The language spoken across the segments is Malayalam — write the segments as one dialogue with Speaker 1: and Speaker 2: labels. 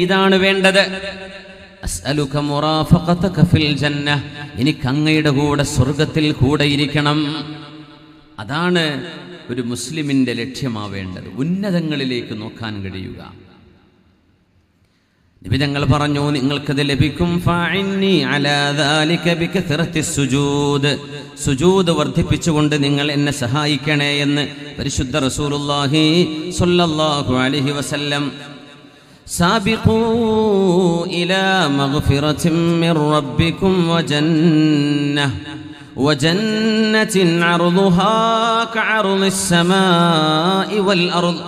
Speaker 1: ഇതാണ് വേണ്ടത്. അസ്അലുക മുറാഫഖതക ഫിൽ ജന്ന, എനിക്ക് അങ്ങയുടെ കൂടെ സ്വർഗ്ഗത്തിൽ കൂടെ ഇരിക്കണം. അതാണ് ഒരു മുസ്ലിമിന്റെ ലക്ഷ്യമാവേണ്ടത്, ഉന്നതങ്ങളിലേക്ക് നോക്കാൻ കഴിയുക. നബി തങ്ങൾ പറഞ്ഞു, നിങ്ങൾക്കത് ലഭിക്കും. ഫഇന്നി അലാ ദാലിക ബികഥറത്തിസ് സുജൂദ്, സുജൂദ് വർദ്ധിപ്പിച്ചുകൊണ്ട് നിങ്ങൾ എന്നെ സഹായിക്കണേ എന്ന് പരിശുദ്ധ റസൂലുള്ളാഹി സ്വല്ലല്ലാഹു അലൈഹി വസല്ലം. സാബിഖൂ ഇലാ മഗ്ഫിറത്തിൻ മിർ റബ്ബിക്കും വജന്നത്തിൻ അർളുഹാ കഅർളിസ് സമാഇ വൽ അർള്.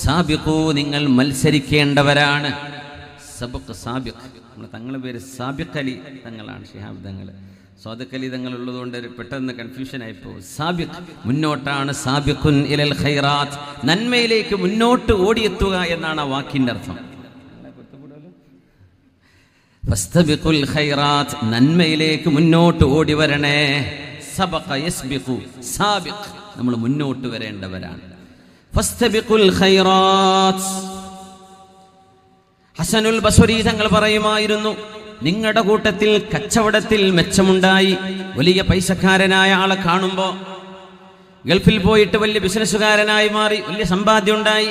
Speaker 1: സാബിഖൂ, നിങ്ങൾ മത്സരിക്കേണ്ടവരാണ്. സബഖ്, സാബിഖ്. നമ്മുടെ തങ്ങളുടെ പേര് സാബിഖ് അലി തങ്ങളാണ്, ശിഹാബ് തങ്ങൾ. സ്വാദിഖ് അലി തങ്ങൾ ഉള്ളതുകൊണ്ട് പെട്ടെന്ന് കൺഫ്യൂഷൻ ആയിപ്പോകും. സാബിഖ്, മുന്നോട്ടാണ്. സാബിഖുൻ ഇലൽ ഖൈറാത്ത്, നന്മയിലേക്ക് മുന്നോട്ട് ഓടിയെത്തുക എന്നാണ് ആ വാക്കിന്റെ അർത്ഥം. ഫസ്തബിഖുൽ ഖൈറാത്ത്, നന്മയിലേക്ക് മുന്നോട്ട് ഓടി വരണേ. സബഖ യസ്ബിഖു, സാബിഖ്, നമ്മൾ മുന്നോട്ട് വരേണ്ടവരാണ്. ഫസ്തബിഖുൽ ഖൈറാത്ത്. ഹസനുൽ ബസ്രി തങ്ങൾ പറയുമായിരുന്നു, നിങ്ങളുടെ കൂട്ടത്തിൽ കച്ചവടത്തിൽ മെച്ചമുണ്ടായി, വലിയ പൈസക്കാരനായ ആളെ കാണുമ്പോൾ, ഗൾഫിൽ പോയിട്ട് വലിയ ബിസിനസ്സുകാരനായി മാറി, വലിയ സമ്പാദ്യം ഉണ്ടായി,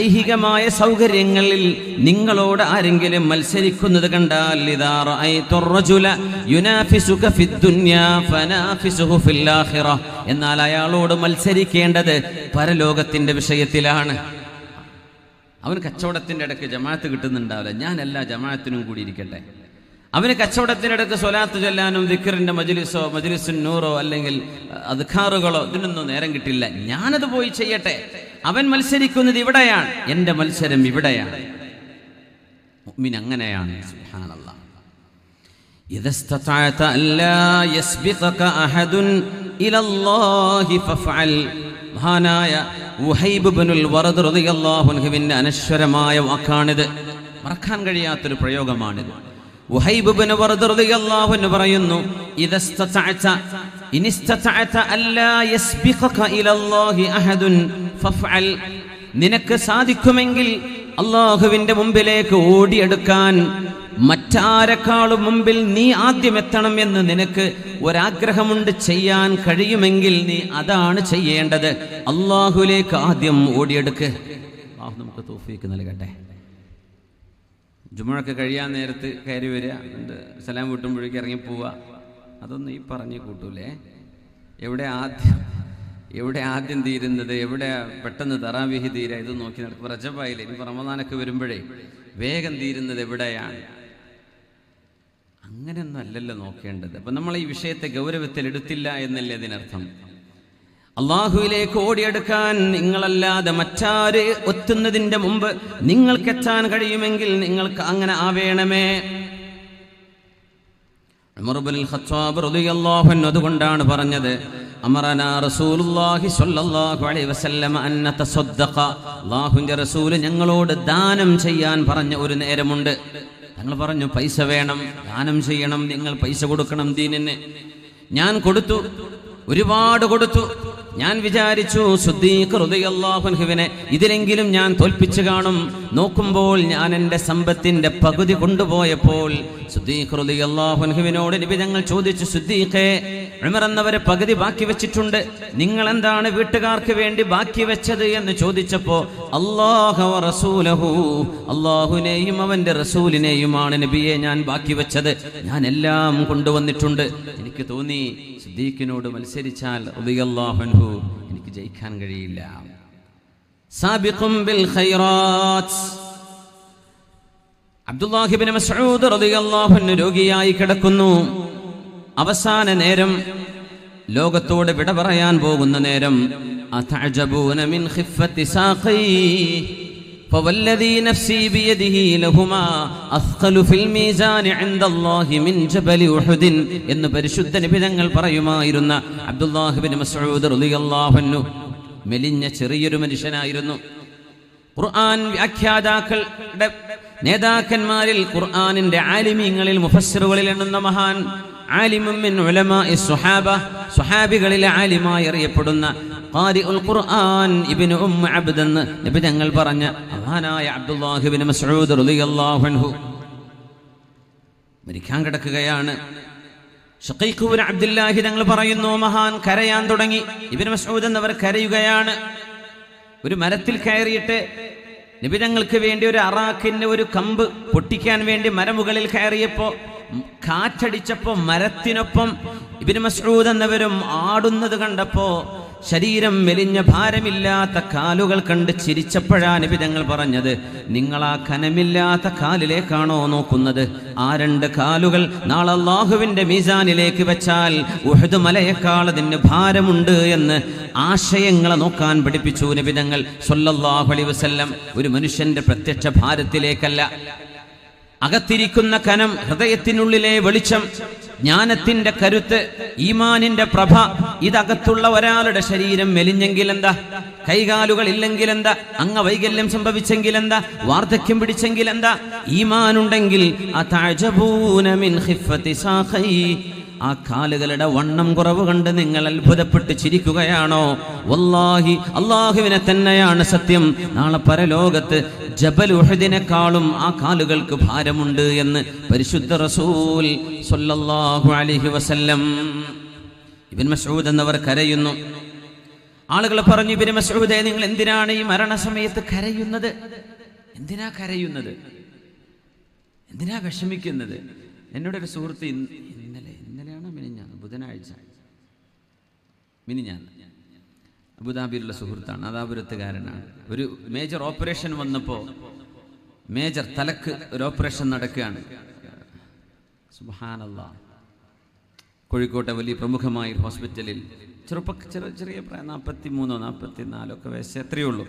Speaker 1: ഐഹികമായ സൗകര്യങ്ങളിൽ നിങ്ങളോട് ആരെങ്കിലും മത്സരിക്കുന്നത് കണ്ടാൽ, ഇദാ റഅയ്തു റജുല യുനാഫിസുക ഫിദ്ദുനിയാ ഫനാഫിസുഹു ഫിൽ ആഖിറ, എന്നാൽ അയാളോട് മത്സരിക്കേണ്ടത് പരലോകത്തിന്റെ വിഷയത്തിലാണ്. അവന് കച്ചവടത്തിൻ്റെ ഇടയ്ക്ക് ജമാഅത്ത് കിട്ടുന്നുണ്ടാവില്ല, ഞാൻ എല്ലാ ജമാഅത്തിനും കൂടി ഇരിക്കട്ടെ. അവന് കച്ചവടത്തിൻ്റെ ഇടയ്ക്ക് സ്വലാത്ത് ചൊല്ലാനും ദിക്റിന്റെ മജ്ലിസോ മജ്ലിസുൻ നൂറോ അല്ലെങ്കിൽ അദ്കാറുകളോ ഇതിനൊന്നും നേരം കിട്ടില്ല, ഞാനത് പോയി ചെയ്യട്ടെ. അവൻ മത്സരിക്കുന്നത് ഇവിടെയാണ്, എൻ്റെ മത്സരം ഇവിടെയാണ്. മുഅ്മിൻ അങ്ങനെയാണ്. സുബ്ഹാനല്ലാഹ്. ഇദസ്തതഅത അല്ലാ യസ്ബിഖക അഹദുൻ ഇലല്ലാഹി ഫഫഅൽ. മഹാനായ ഉഹൈബ് ഇബ്നുൽ വറദ് റളിയല്ലാഹു അൻഹുവിന്റെ അനശ്വരമായ വാക്കാണിത്, മറക്കാൻ കഴിയാത്തൊരു പ്രയോഗമാണിത്. ഉഹൈബ് ഇബ്നു വറദ് റളിയല്ലാഹു അൻഹു പറയുന്നു, ഇനിസ്തതഅത അല്ലാ യസ്ബിഖക ഇലല്ലാഹി അഹദുൻ ഫഫഅൽ. നിനക്ക് സാധിക്കുമെങ്കിൽ അല്ലാഹുവിന്റെ മുമ്പിലേക്ക് ഓടിയെടുക്കാൻ മറ്റാരെക്കാളും മുമ്പിൽ നീ ആദ്യം എത്തണം എന്ന് നിനക്ക് ഒരാഗ്രഹമുണ്ട്, ചെയ്യാൻ കഴിയുമെങ്കിൽ നീ അതാണ് ചെയ്യേണ്ടത്. അല്ലാഹുവിലേക്ക് ആദ്യം ഓടിയെടുക്ക്. അല്ലാഹു നമുക്ക് തൗഫീഖ് നൽകട്ടെ. ജുമുഅക്ക് കഴിയാൻ നേരത്ത് കയറി വരിക, സലാം വീട്ടുമ്പോഴേക്ക് ഇറങ്ങി പോവുക, അതൊന്നും ഈ പറഞ്ഞു കൂട്ടൂലേ. എവിടെ ആദ്യം തീരുന്നത്, എവിടെ പെട്ടെന്ന് തറാവീഹ് തീരുക, ഇത് നോക്കി നടക്കും. റജബായില്ലേ, ഇനി റമദാനൊക്കെ വരുമ്പോഴേ വേഗം തീരുന്നത് എവിടെയാണ്? അങ്ങനെയൊന്നും അല്ലല്ലോ നോക്കേണ്ടത്. അപ്പം നമ്മൾ ഈ വിഷയത്തെ ഗൗരവത്തിൽ എടുത്തില്ല എന്നല്ലേ അതിനർത്ഥം. അള്ളാഹുവിലേക്ക് ഓടിയെടുക്കാൻ നിങ്ങളല്ലാതെ മറ്റാര് എത്തുന്നതിൻ്റെ മുമ്പ് നിങ്ങൾക്കെത്താൻ കഴിയുമെങ്കിൽ നിങ്ങൾക്ക് അങ്ങനെ ആവേണമേ. ഉമർ ഇബ്നുൽ ഖത്താബ് റളിയല്ലാഹു അൻഹു അതുകൊണ്ടാണ് പറഞ്ഞത്, അമറനാ റസൂലുള്ളാഹി സ്വല്ലല്ലാഹു അലൈഹി വസല്ലം അൻ നതസദ്ദഖ. അല്ലാഹുവിന്റെ റസൂൽ ഞങ്ങളോട് ദാനം ചെയ്യാൻ പറഞ്ഞ ഒരു നേരമുണ്ട്. ഞങ്ങൾ പറഞ്ഞു, പൈസ വേണം, ദാനം ചെയ്യണം, നിങ്ങൾ പൈസ കൊടുക്കണം ദീനിന്. ഞാൻ കൊടുത്തു, ഒരുപാട് കൊടുത്തു. ഞാൻ വിചാരിച്ചു സിദ്ദീഖ് റളിയല്ലാഹു അൻഹുവിനെ ഇതിലെങ്കിലും ഞാൻ തോൽപ്പിച്ചു കാണും. നോക്കുമ്പോൾ ഞാൻ എൻ്റെ സമ്പത്തിന്റെ പകുതി കൊണ്ടുപോയപ്പോൾ സിദ്ദീഖ് റളിയല്ലാഹു അൻഹുവിനോട് നബി തങ്ങൾ ചോദിച്ചു, സിദ്ദീഖേ, ഉമർ എന്നവരെ പകുതി ബാക്കി വെച്ചിട്ടുണ്ട്, നിങ്ങൾ എന്താണ് വീട്ടുകാർക്ക് വേണ്ടി ബാക്കി വെച്ചത് എന്ന് ചോദിച്ചപ്പോൾ, അല്ലാഹു വ റസൂലഹു, അല്ലാഹുവിനെയും അവന്റെ റസൂലിനെയുമാണ് നബിയെ ഞാൻ ബാക്കി വെച്ചത്, ഞാൻ എല്ലാം കൊണ്ടുവന്നിട്ടുണ്ട്. എനിക്ക് തോന്നി സിദ്ദീഖിനോട് മത്സരിച്ചാൽ റളിയല്ലാഹു അൻഹു എനിക്ക് ജയിക്കാൻ കഴിയില്ല. സാബിഖും ബിൽ ഖൈറാത്ത്. അബ്ദുല്ലാഹി ഇബ്നു മസ്ഊദ് റളിയല്ലാഹു അൻഹു രോഗിയായി കിടക്കുന്നു. അവസാന നേരം, ലോകത്തോട് വിട പറയാൻ പോകുന്ന നേരം. അതഅജബൂന മിൻ ഖിഫത്തി സാഖി ഫവല്ലദീ നഫ്സി ബിയദിഹി ലഹുമാ അസ്ഖലു ഫിൽ മീസാനി ഇൻദല്ലാഹി മിൻ ജബലി ഉഹുദ് എന്ന് പരിശുദ്ധ നബി തങ്ങൾ പറയുമായിരുന്ന അബ്ദുല്ലാഹി ഇബ്നു മസ്ഊദ് റളിയല്ലാഹു അൻഹു മെലിഞ്ഞ ചെറിയൊരു മനുഷ്യനായിരുന്നു. ഖുർആൻ വ്യാഖ്യാതാക്കളുടെ നേതാക്കന്മാരിൽ, ഖുർആനിന്റെ ആലിമീങ്ങളിൽ, മുഫസ്സിറുകളിൽ എണ്ണുന്ന മഹാൻ, ആലിമും മിൻ ഉലമാഇ സ്വഹാബ, സ്വഹാബികളിലെ ആലിമായി അറിയപ്പെടുന്ന ഖാരിഉൽ ഖുർആൻ ഇബ്നു അബ്ദ് എന്ന് നബി തങ്ങൾ പറഞ്ഞ മഹാനായ അബ്ദുല്ലാഹി ഇബ്നു മസ്ഊദ് റളിയല്ലാഹു അൻഹു മരിക്കാൻ കിടക്കുകയാണ്. ഷഖീഖ് ഇബ്നു അബ്ദുല്ലാഹി തങ്ങൾ പറയുന്നു, മഹാൻ കരയാൻ തുടങ്ങി. ഇബ്നു മസ്ഊദ് എന്നവർ കരയുകയാണ്. ഒരു മരത്തിൽ കയറിയിട്ട് നബി തങ്ങൾക്ക് വേണ്ടി ഒരു അറാഖിന്റെ ഒരു കമ്പ് പൊട്ടിക്കാൻ വേണ്ടി മരമുകളിൽ കയറിയപ്പോ കാറ്റടിച്ചപ്പോ മരത്തിനൊപ്പം ഇബ്നു മസ്ഊദ് എന്നവരും ആടുന്നത് കണ്ടപ്പോ ശരീരം മെലിഞ്ഞ ഭാരമില്ലാത്ത കാലുകൾ കണ്ട് ചിരിച്ചപ്പോഴാ നബി തങ്ങൾ പറഞ്ഞത്, നിങ്ങൾ ആ കനമില്ലാത്ത കാലിലേക്കാണോ നോക്കുന്നത്? ആ 2 കാലുകൾ നാളെ അല്ലാഹുവിന്റെ മീസാനിലേക്ക് വെച്ചാൽ ഉഹദ് മലയേക്കാൾ അതിന് ഭാരമുണ്ട് എന്ന് ആശയങ്ങളെ നോക്കാൻ പഠിപ്പിച്ചു നബി തങ്ങൾ സ്വല്ലല്ലാഹു അലൈഹി വസല്ലം. ഒരു മനുഷ്യന്റെ പ്രത്യക്ഷ ഭാരത്തിലേക്കല്ല, അകത്തിരിക്കുന്ന കനം, ഹൃദയത്തിനുള്ളിലെ വെളിച്ചം, ജ്ഞാനത്തിന്റെ കരുത്ത്, ഈമാനിന്റെ പ്രഭ, ഇതകത്തുള്ള ഒരാളുടെ ശരീരം മെലിഞ്ഞെങ്കിൽ എന്താ, കൈകാലുകൾ ഇല്ലെങ്കിൽ എന്താ, അംഗവൈകല്യം സംഭവിച്ചെങ്കിൽ എന്താ, വാർദ്ധക്യം പിടിച്ചെങ്കിൽ എന്താ, ഈമാനുണ്ടെങ്കിൽ അതഅജബൂന മിൻ ഖിഫത്തി സാഖൈ, ആ കാലുകളുടെ വണ്ണം കുറവ് കണ്ട് നിങ്ങൾ അത്ഭുതപ്പെട്ട് ചിരിക്കുകയാണോ? വല്ലാഹി, അല്ലാഹുവിനെ തന്നെയാണ് സത്യം, നാളെ പരലോകത്ത് ജബൽ ഉഹദിനെക്കാളും ആ കാലുകൾക്ക് ഭാരമുണ്ട് എന്ന് പരിശുദ്ധ റസൂൽ സ്വല്ലല്ലാഹു അലൈഹി വസല്ലം. ഇബ്നു മസ്ഊദ് എന്നവർ കരയുന്നു. ആളുകൾ പറഞ്ഞു, ഇബ്നു മസ്ഊദേ, നിങ്ങൾ എന്തിനാണ് ഈ മരണസമയത്ത് കരയുന്നത്? എന്തിനാ കരയുന്നത്? എന്തിനാ വിഷമിക്കുന്നത്? എന്നോടൊരു സുഹൃത്ത് ഇന്നലെയാണ് ബുധനാഴ്ച മിനിഞ്ഞാന്ന് അബുദാബിയിലുള്ള സുഹൃത്താണ്, അദാപുരത്തുകാരനാണ്. ഒരു മേജർ ഓപ്പറേഷൻ വന്നപ്പോൾ, മേജർ തലക്ക് ഒരു ഓപ്പറേഷൻ നടക്കുകയാണ്. സുബ്ഹാനല്ലാഹ്. കോഴിക്കോട്ടെ വലിയ പ്രമുഖമായ ഹോസ്പിറ്റലിൽ ചെറിയ പ്രായം 43 44 ഒക്കെ വയസ്സ് എത്രയേ ഉള്ളൂ.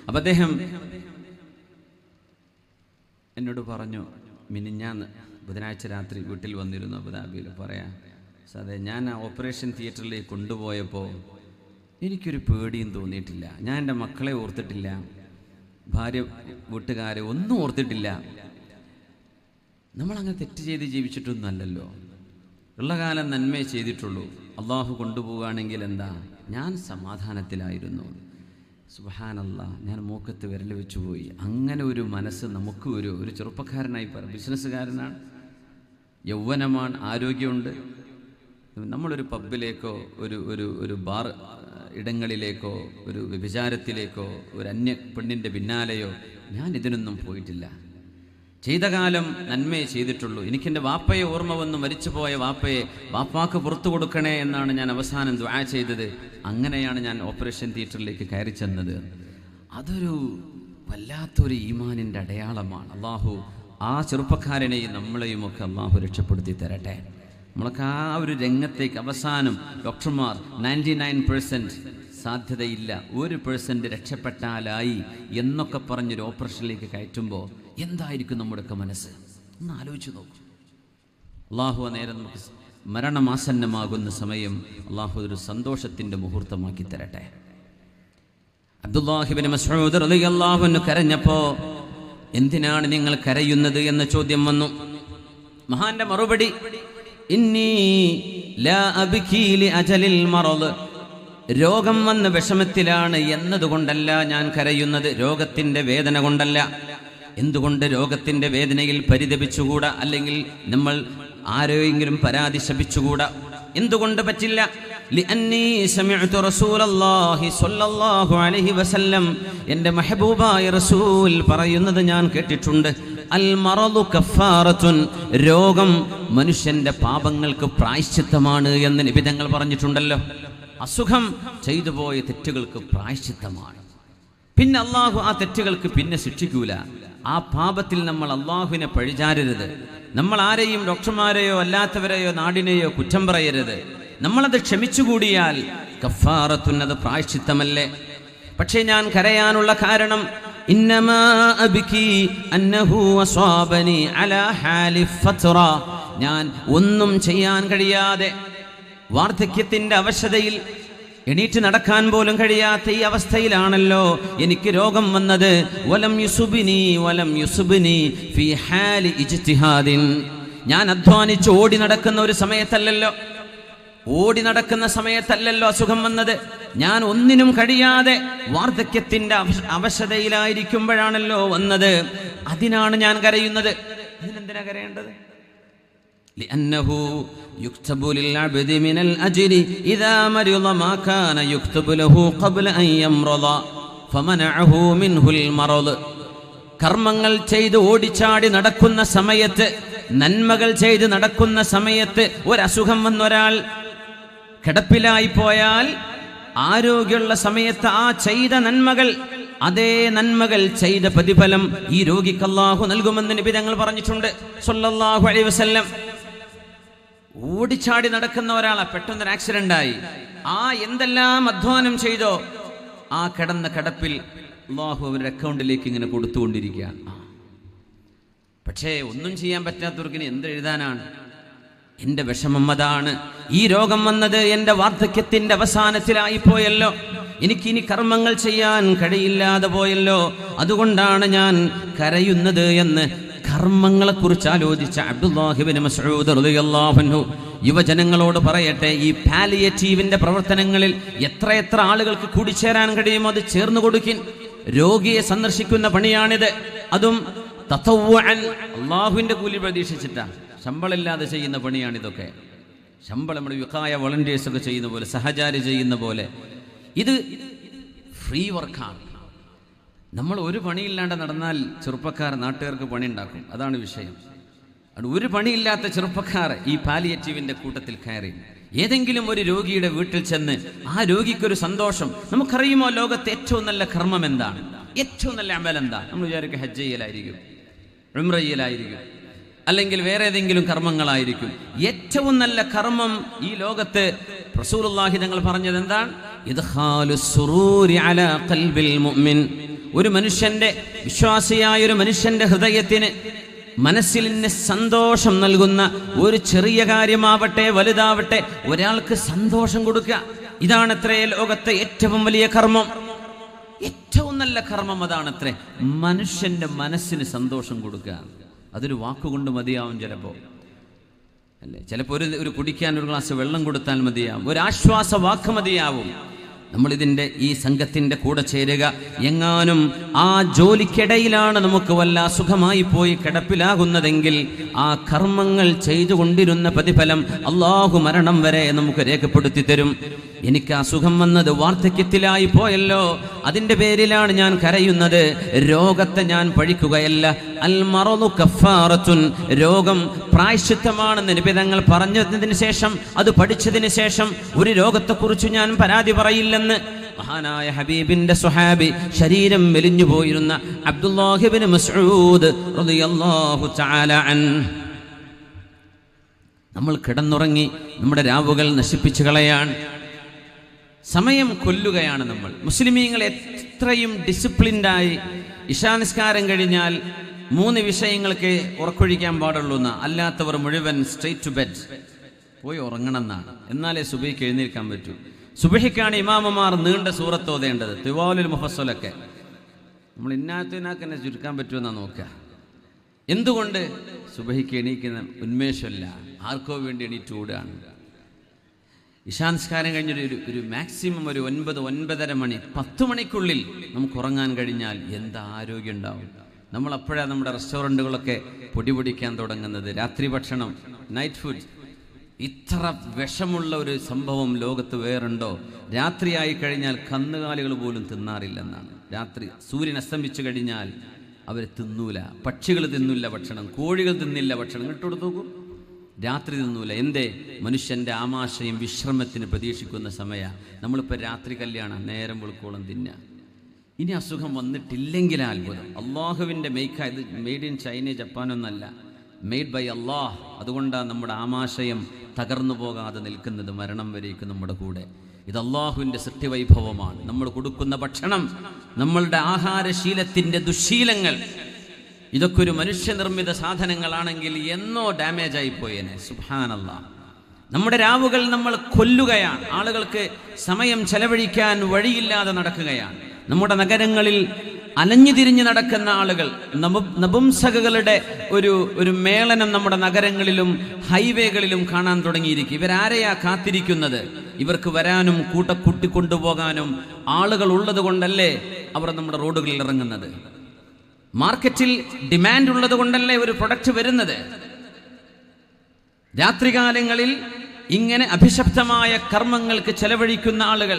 Speaker 1: അപ്പം അദ്ദേഹം എന്നോട് പറഞ്ഞു, മിനിഞ്ഞാന്ന് ബുധനാഴ്ച രാത്രി വീട്ടിൽ വന്നിരുന്നു അബുദാബിയിൽ. പറയാം, അതെ, ഞാൻ ആ ഓപ്പറേഷൻ തിയേറ്ററിലേക്ക് കൊണ്ടുപോയപ്പോൾ എനിക്കൊരു പേടിയും തോന്നിയിട്ടില്ല. ഞാൻ എൻ്റെ മക്കളെ ഓർത്തിട്ടില്ല, ഭാര്യ വീട്ടുകാരെ ഒന്നും ഓർത്തിട്ടില്ല. നമ്മളങ്ങനെ തെറ്റ് ചെയ്ത് ജീവിച്ചിട്ടൊന്നുമല്ലല്ലോ, ഉള്ള കാലം നന്മയെ ചെയ്തിട്ടുള്ളൂ. അള്ളാഹു കൊണ്ടുപോവുകയാണെങ്കിൽ എന്താ, ഞാൻ സമാധാനത്തിലായിരുന്നു. സുബ്ഹാനല്ലാഹ്, ഞാൻ മൂക്കത്ത് വിരൽ വെച്ചു പോയി. അങ്ങനെ ഒരു മനസ്സ് നമുക്ക് ഒരു ചെറുപ്പക്കാരനായി ബിസിനസ്സുകാരനാണ്, യൗവനമാണ്, ആരോഗ്യമുണ്ട്. നമ്മളൊരു പബ്ബിലേക്കോ ഒരു ബാർ ഇടങ്ങളിലേക്കോ ഒരു വ്യഭിചാരത്തിലേക്കോ ഒരു അന്യ പെണ്ണിൻ്റെ പിന്നാലെയോ ഞാൻ ഇതിനൊന്നും പോയിട്ടില്ല. ചെയ്ത കാലം നന്മയെ ചെയ്തിട്ടുള്ളൂ. എനിക്കെൻ്റെ വാപ്പയെ ഓർമ്മ വന്ന് മരിച്ചുപോയ വാപ്പാക്ക് പുറത്തു കൊടുക്കണേ എന്നാണ് ഞാൻ അവസാനം ദുആ ചെയ്തത്. അങ്ങനെയാണ് ഞാൻ ഓപ്പറേഷൻ തിയേറ്ററിലേക്ക് കയറി ചെന്നത്. അതൊരു വല്ലാത്തൊരു ഈമാനിൻ്റെ അടയാളമാണ്. അള്ളാഹു ആ ചെറുപ്പക്കാരനെയും നമ്മളെയും ഒക്കെ അള്ളാഹു രക്ഷപ്പെടുത്തി തരട്ടെ. നമ്മളൊക്കെ ആ ഒരു രംഗത്തേക്ക് അവസാനം ഡോക്ടർമാർ 99% സാധ്യതയില്ല, 1% രക്ഷപ്പെട്ടാലായി എന്നൊക്കെ പറഞ്ഞൊരു ഓപ്പറേഷനിലേക്ക് കയറ്റുമ്പോൾ എന്തായിരിക്കും നമ്മുടെയൊക്കെ മനസ്സ്? ഒന്ന് ആലോചിച്ച് നോക്കും. അള്ളാഹു നേരം നമുക്ക് മരണമാസന്നമാകുന്ന സമയം അള്ളാഹു ഒരു സന്തോഷത്തിൻ്റെ മുഹൂർത്തമാക്കി തരട്ടെ. അബ്ദുല്ലാഹി ഇബ്നു മസ്ഊദ് റളിയല്ലാഹു അൻഹു കരഞ്ഞപ്പോൾ, എന്തിനാണ് നിങ്ങൾ കരയുന്നത് എന്ന ചോദ്യം വന്നു. മഹാന്റെ മറുപടി, ഇന്നി ലാ അബ്കി ലി അജലിൽ മറദ്, രോഗം വന്ന വിഷമത്തിലാണ് എന്നതുകൊണ്ടല്ല ഞാൻ കരയുന്നത്, രോഗത്തിന്റെ വേദന കൊണ്ടല്ല. എന്തുകൊണ്ട് രോഗത്തിന്റെ വേദനയിൽ പരിതപിച്ചുകൂടാ? അല്ലെങ്കിൽ നമ്മൾ ആരെയെങ്കിലും പരാതി ശപിച്ചുകൂടാ? എന്തുകൊണ്ട് പറ്റില്ല? ലിഅന്നി സമിഅ്തു റസൂലല്ലാഹി സ്വല്ലല്ലാഹു അലൈഹി വസല്ലം, എൻ്റെ മെഹബൂബായ റസൂൽ പറയുന്നത് ഞാൻ കേട്ടിട്ടുണ്ട്. അൽ മറദു കഫാറത്തുൻ, രോഗം മനുഷ്യന്റെ പാപങ്ങൾക്ക് പ്രായശ്ചിത്തമാണ് എന്ന് നബി തങ്ങൾ പറഞ്ഞിട്ടുണ്ടല്ലോ. അസുഖം ചെയ്തു പോയ തെറ്റുകൾക്ക് പ്രായശ്ചിത്തമാണ്. പിന്നെ അള്ളാഹു ആ തെറ്റുകൾക്ക് പിന്നെ ശിക്ഷിക്കൂല. ആ പാപത്തിൽ നമ്മൾ അള്ളാഹുവിനെ പഴിചാരരുത്. നമ്മൾ ആരെയും, ഡോക്ടർമാരെയോ അല്ലാത്തവരെയോ നാടിനെയോ കുറ്റം പറയരുത്. നമ്മളത് ക്ഷമിച്ചുകൂടിയാൽ കഫാറത്തുൻ, അത് പ്രായശ്ചിത്തമല്ലേ. പക്ഷേ ഞാൻ കരയാനുള്ള കാരണം, ഇന്നമാ അബ്കി അന്നഹു അസ്വാബനി അലാ ഹാലി ഫത്ര, ഞാൻ ഒന്നും ചെയ്യാൻ കഴിയാതെ വാർദ്ധക്യത്തിന്റെ അവശതയിൽ എണീറ്റ് നടക്കാൻ പോലും കഴിയാത്ത ഈ അവസ്ഥയിലാണല്ലോ എനിക്ക് രോഗം വന്നത്. വലം യുസുബിനി ഫീ ഹാലി ഇജ്തിഹാദിൻ, ഞാൻ അധ്വാനിച്ച് ഓടി നടക്കുന്ന സമയത്തല്ലല്ലോ അസുഖം വന്നത്. ഞാൻ ഒന്നിനും കഴിയാതെ വാർദ്ധക്യത്തിന്റെ അവശതയിലായിരിക്കുമ്പോഴാണല്ലോ വന്നത്. അതിനാണ് ഞാൻ കരയുന്നത്. ഇതിനെന്തിനാ കരയേണ്ടത്? لأنه يكتب للعبد من الأجر إذا مرض ما كان يكتب له قبل أن يمرض فمنعه منه المرض. കർമ്മങ്ങൾ ചെയ്ത് ഓടിച്ചാടി നടക്കുന്ന സമയത്ത്, നന്മകൾ ചെയ്ത് നടക്കുന്ന സമയത്ത് ഒരസുഖം വന്നൊരാൾ കിടപ്പിലായി പോയാൽ, ആരോഗ്യമുള്ള സമയത്ത് ആ ചെയ്ത നന്മകൾ, അതേ നന്മകൾ ചെയ്ത പ്രതിഫലം ഈ രോഗിക്ക് അല്ലാഹു നൽകുമെന്ന് നബി തങ്ങൾ പറഞ്ഞിട്ടുണ്ട് സല്ലല്ലാഹു അലൈഹി വസല്ലം. ഓടിച്ചാടി നടക്കുന്ന ഒരാളെ പെട്ടെന്നൊരു ആക്സിഡന്റ് ആയി, ആ എന്തെല്ലാം അധ്വാനം ചെയ്തോ ആ കിടന്ന കിടപ്പിൽ അല്ലാഹു അവരുടെ അക്കൗണ്ടിലേക്ക് ഇങ്ങനെ കൊടുത്തുകൊണ്ടിരിക്കുക. പക്ഷേ ഒന്നും ചെയ്യാൻ പറ്റാത്തവർക്ക് എന്ത് എഴുതാനാണ്? എന്റെ വിഷമം അതാണ്. ഈ രോഗം വന്നത് എന്റെ വാർദ്ധക്യത്തിന്റെ അവസാനത്തിലായി പോയല്ലോ, എനിക്കിനി കർമ്മങ്ങൾ ചെയ്യാൻ കഴിയില്ലാതെ പോയല്ലോ, അതുകൊണ്ടാണ് ഞാൻ കരയുന്നത് എന്ന് കർമ്മങ്ങളെക്കുറിച്ച് ആലോചിച്ച അബ്ദുല്ലാഹി ഇബ്നു മസ്ഊദ് റളിയല്ലാഹു അൻഹു യുവജനങ്ങളോട് പറയട്ടെ, ഈ പാലിയേറ്റീവിന്റെ പ്രവർത്തനങ്ങളിൽ എത്ര ആളുകൾക്ക് കൂടിച്ചേരാൻ കഴിയുമോ അത് ചേർന്ന് കൊടുക്കിൻ. രോഗിയെ സന്ദർശിക്കുന്ന പണിയാണിത്. അതും തതവ്വുഅൻ, അല്ലാഹുവിന്റെ കൂലി പ്രതീക്ഷിച്ചിട്ടാണ്. ശമ്പളമില്ലാതെ ചെയ്യുന്ന പണിയാണിതൊക്കെ. ശമ്പളം നമ്മുടെ വിഖായ വോളണ്ടിയേഴ്സ് ഒക്കെ ചെയ്യുന്ന പോലെ, സഹചാരി ചെയ്യുന്ന പോലെ ഇത് ഫ്രീ വർക്കാണ്. നമ്മൾ ഒരു പണിയില്ലാണ്ട് നടന്നാൽ ചെറുപ്പക്കാർ നാട്ടുകാർക്ക് പണി ഉണ്ടാക്കും. അതാണ് വിഷയം. ഒരു പണിയില്ലാത്ത ചെറുപ്പക്കാർ ഈ പാലിയേറ്റീവിന്റെ കൂട്ടത്തിൽ കയറി ഏതെങ്കിലും ഒരു രോഗിയുടെ വീട്ടിൽ ചെന്ന് ആ രോഗിക്കൊരു സന്തോഷം. നമുക്കറിയുമോ ലോകത്തെ ഏറ്റവും നല്ല കർമ്മം എന്താണ്? ഏറ്റവും നല്ല അമൽ എന്താ? നമ്മൾ വിചാരിക്കും ഹജ്ജ് ചെയ്യലായിരിക്കും, ഉംറ ചെയ്യലായിരിക്കും, അല്ലെങ്കിൽ വേറെ ഏതെങ്കിലും കർമ്മങ്ങളായിരിക്കും. ഏറ്റവും നല്ല കർമ്മം ഈ ലോകത്ത് റസൂലുള്ളാഹി തങ്ങൾ പറഞ്ഞത് എന്താണ്? ഇദ്ഖാലുസ് സുറൂരി അലാ ഖൽബിൽ മുഅ്മിൻ. ഒരു മനുഷ്യന്റെ, വിശ്വാസിയായ ഒരു മനുഷ്യന്റെ ഹൃദയത്തിന്, മനസ്സിൽ സന്തോഷം നൽകുന്ന ഒരു ചെറിയ കാര്യമാവട്ടെ വലുതാവട്ടെ ഒരാൾക്ക് സന്തോഷം കൊടുക്കുക. ഇതാണത്രേ ലോകത്തെ ഏറ്റവും വലിയ കർമ്മം. ഏറ്റവും നല്ല കർമ്മം അതാണത്രേ, മനുഷ്യന്റെ മനസ്സിന് സന്തോഷം കൊടുക്കുക. അതൊരു വാക്കുകൊണ്ട് മതിയാവും ചിലപ്പോ, അല്ലേ? ചിലപ്പോൾ ഒരു കുടിക്കാൻ ഒരു ഗ്ലാസ് വെള്ളം കൊടുത്താൽ മതിയാവും, ഒരു ആശ്വാസ വാക്ക് മതിയാവും. നമ്മളിതിൻ്റെ ഈ സംഘത്തിൻ്റെ കൂടെ ചേരുക. എങ്ങാനും ആ ജോലിക്കിടയിലാണ് നമുക്ക് വല്ല സുഖമായി പോയി കിടപ്പിലാകുന്നതെങ്കിൽ ആ കർമ്മങ്ങൾ ചെയ്തുകൊണ്ടിരുന്ന പ്രതിഫലം അല്ലാഹു മരണം വരെ നമുക്ക് രേഖപ്പെടുത്തി തരും. എനിക്ക് അസുഖം വന്നത് വാർദ്ധക്യത്തിലായി പോയല്ലോ, അതിൻ്റെ പേരിലാണ് ഞാൻ കരയുന്നത്. രോഗത്തെ ഞാൻ പഴിക്കുകയല്ല. അൽ മറദു കഫാറത്തുൻ, രോഗം പ്രായശ്ചിത്തമാണെന്ന് നബി തങ്ങൾ പറഞ്ഞതിന് ശേഷം, അത് പഠിച്ചതിന് ശേഷം ഒരു രോഗത്തെക്കുറിച്ച് ഞാൻ പരാതി പറയില്ലെന്ന് മഹാനായ ഹബീബിന്റെ സ്വഹാബി, ശരീരം മെലിഞ്ഞു പോയിരുന്ന അബ്ദുല്ലാഹി ഇബ്നു മസ്ഊദ് റളിയല്ലാഹു തആല അൻഹു. നമ്മൾ കിടന്നുറങ്ങി നമ്മുടെ രാവുകൾ നശിപ്പിച്ചു കളയാണ്, സമയം കൊല്ലുകയാണ് നമ്മൾ. മുസ്ലിമീങ്ങൾ എത്രയും ഡിസിപ്ലിൻഡായി ഇശാനിസ്കാരം കഴിഞ്ഞാൽ 3 വിഷയങ്ങൾക്ക് ഉറക്കൊഴിക്കാൻ പാടുള്ളൂ എന്നാ, അല്ലാത്തവർ മുഴുവൻ സ്ട്രെയിറ്റ് ടു ബെഡ് പോയി ഉറങ്ങണം എന്നാണ്. എന്നാലേ സുബഹിക്ക് എഴുന്നേൽക്കാൻ പറ്റൂ. സുബഹിക്കാണ് ഇമാമമാർ നീണ്ട സൂറത്ത് ഓതേണ്ടത്, തിവാലുൽ മുഫസ്സലൊക്കെ. നമ്മൾ ഇന്നാത്തിനാക്കെന്നെ ചുരുക്കാൻ പറ്റുമെന്നാ നോക്കുക. എന്തുകൊണ്ട്? സുബഹിക്ക് എണീക്കുന്ന ഉന്മേഷമല്ല, ആർക്കോ വേണ്ടി എണീറ്റ് ഓടുകയാണ്. ഇശാൻസ്കാരം കഴിഞ്ഞൊരു മാക്സിമം ഒരു 9-9:30 മണി, 10 മണിക്കുള്ളിൽ നമുക്ക് ഉറങ്ങാൻ കഴിഞ്ഞാൽ എന്താ ആരോഗ്യം ഉണ്ടാവും. നമ്മളപ്പോഴാണ് നമ്മുടെ റെസ്റ്റോറൻറ്റുകളൊക്കെ പൊടിപൊടിക്കാൻ തുടങ്ങുന്നത്. രാത്രി ഭക്ഷണം, നൈറ്റ് ഫുഡ്, ഇത്ര വിഷമുള്ള ഒരു സംഭവം ലോകത്ത് വേറുണ്ടോ? രാത്രിയായി കഴിഞ്ഞാൽ കന്നുകാലികൾ പോലും തിന്നാറില്ലെന്നാണ്. രാത്രി സൂര്യൻ അസ്തമിച്ചു കഴിഞ്ഞാൽ അവർ തിന്നൂല. പക്ഷികൾ തിന്നില്ല ഭക്ഷണം, കോഴികൾ തിന്നില്ല ഭക്ഷണം. ഇട്ടുകൊടുത്ത് നോക്കൂ, രാത്രി തിന്നൂല. എന്തേ? മനുഷ്യൻ്റെ ആമാശയം വിശ്രമത്തിന് പ്രതീക്ഷിക്കുന്ന സമയമാണ്. നമ്മളിപ്പോൾ രാത്രി കല്യാണം, നേരം വെളുക്കോളം തിന്നുക. ഇനി അസുഖം വന്നിട്ടില്ലെങ്കിൽ അത്ഭുതം. അള്ളാഹുവിൻ്റെ മെയ്ക്ക, ഇത് മെയ്ഡ് ഇൻ ചൈന ജപ്പാനൊന്നല്ല, മെയ്ഡ് ബൈ അള്ളാഹ്. അതുകൊണ്ടാണ് നമ്മുടെ ആമാശയം തകർന്നു പോകാതെ നിൽക്കുന്നത് മരണം വരേക്ക് നമ്മുടെ കൂടെ. ഇത് അള്ളാഹുവിൻ്റെ സൃഷ്ടിവൈഭവമാണ്. നമ്മൾ കൊടുക്കുന്ന ഭക്ഷണം, നമ്മളുടെ ആഹാരശീലത്തിൻ്റെ ദുശ്ശീലങ്ങൾ, ഇതൊക്കെ ഒരു മനുഷ്യനിർമ്മിത സാധനങ്ങളാണെങ്കിൽ എന്നോ ഡാമേജ് ആയിപ്പോയേനെ. സുബ്ഹാനല്ലാഹ്. നമ്മുടെ രാവുകൾ നമ്മൾ കൊല്ലുകയാണ്. ആളുകൾക്ക് സമയം ചെലവഴിക്കാൻ വഴിയില്ലാതെ നടക്കുകയാണ്. നമ്മുടെ നഗരങ്ങളിൽ അലഞ്ഞു തിരിഞ്ഞ് നടക്കുന്ന ആളുകൾ, നപുംസകകളുടെ ഒരു മേളനം നമ്മുടെ നഗരങ്ങളിലും ഹൈവേകളിലും കാണാൻ തുടങ്ങിയിരിക്കും. ഇവരാരെയാ കാത്തിരിക്കുന്നത്? ഇവർക്ക് വരാനും കൂട്ടിക്കൊണ്ടുപോകാനും ആളുകൾ ഉള്ളത് കൊണ്ടല്ലേ അവർ നമ്മുടെ റോഡുകളിൽ ഇറങ്ങുന്നത്. മാർക്കറ്റിൽ ഡിമാൻഡ് ഉള്ളത് കൊണ്ടല്ലേ ഒരു പ്രൊഡക്റ്റ് വരുന്നത്. രാത്രികാലങ്ങളിൽ ഇങ്ങനെ അഭിശപ്തമായ കർമ്മങ്ങൾക്ക് ചെലവഴിക്കുന്ന ആളുകൾ,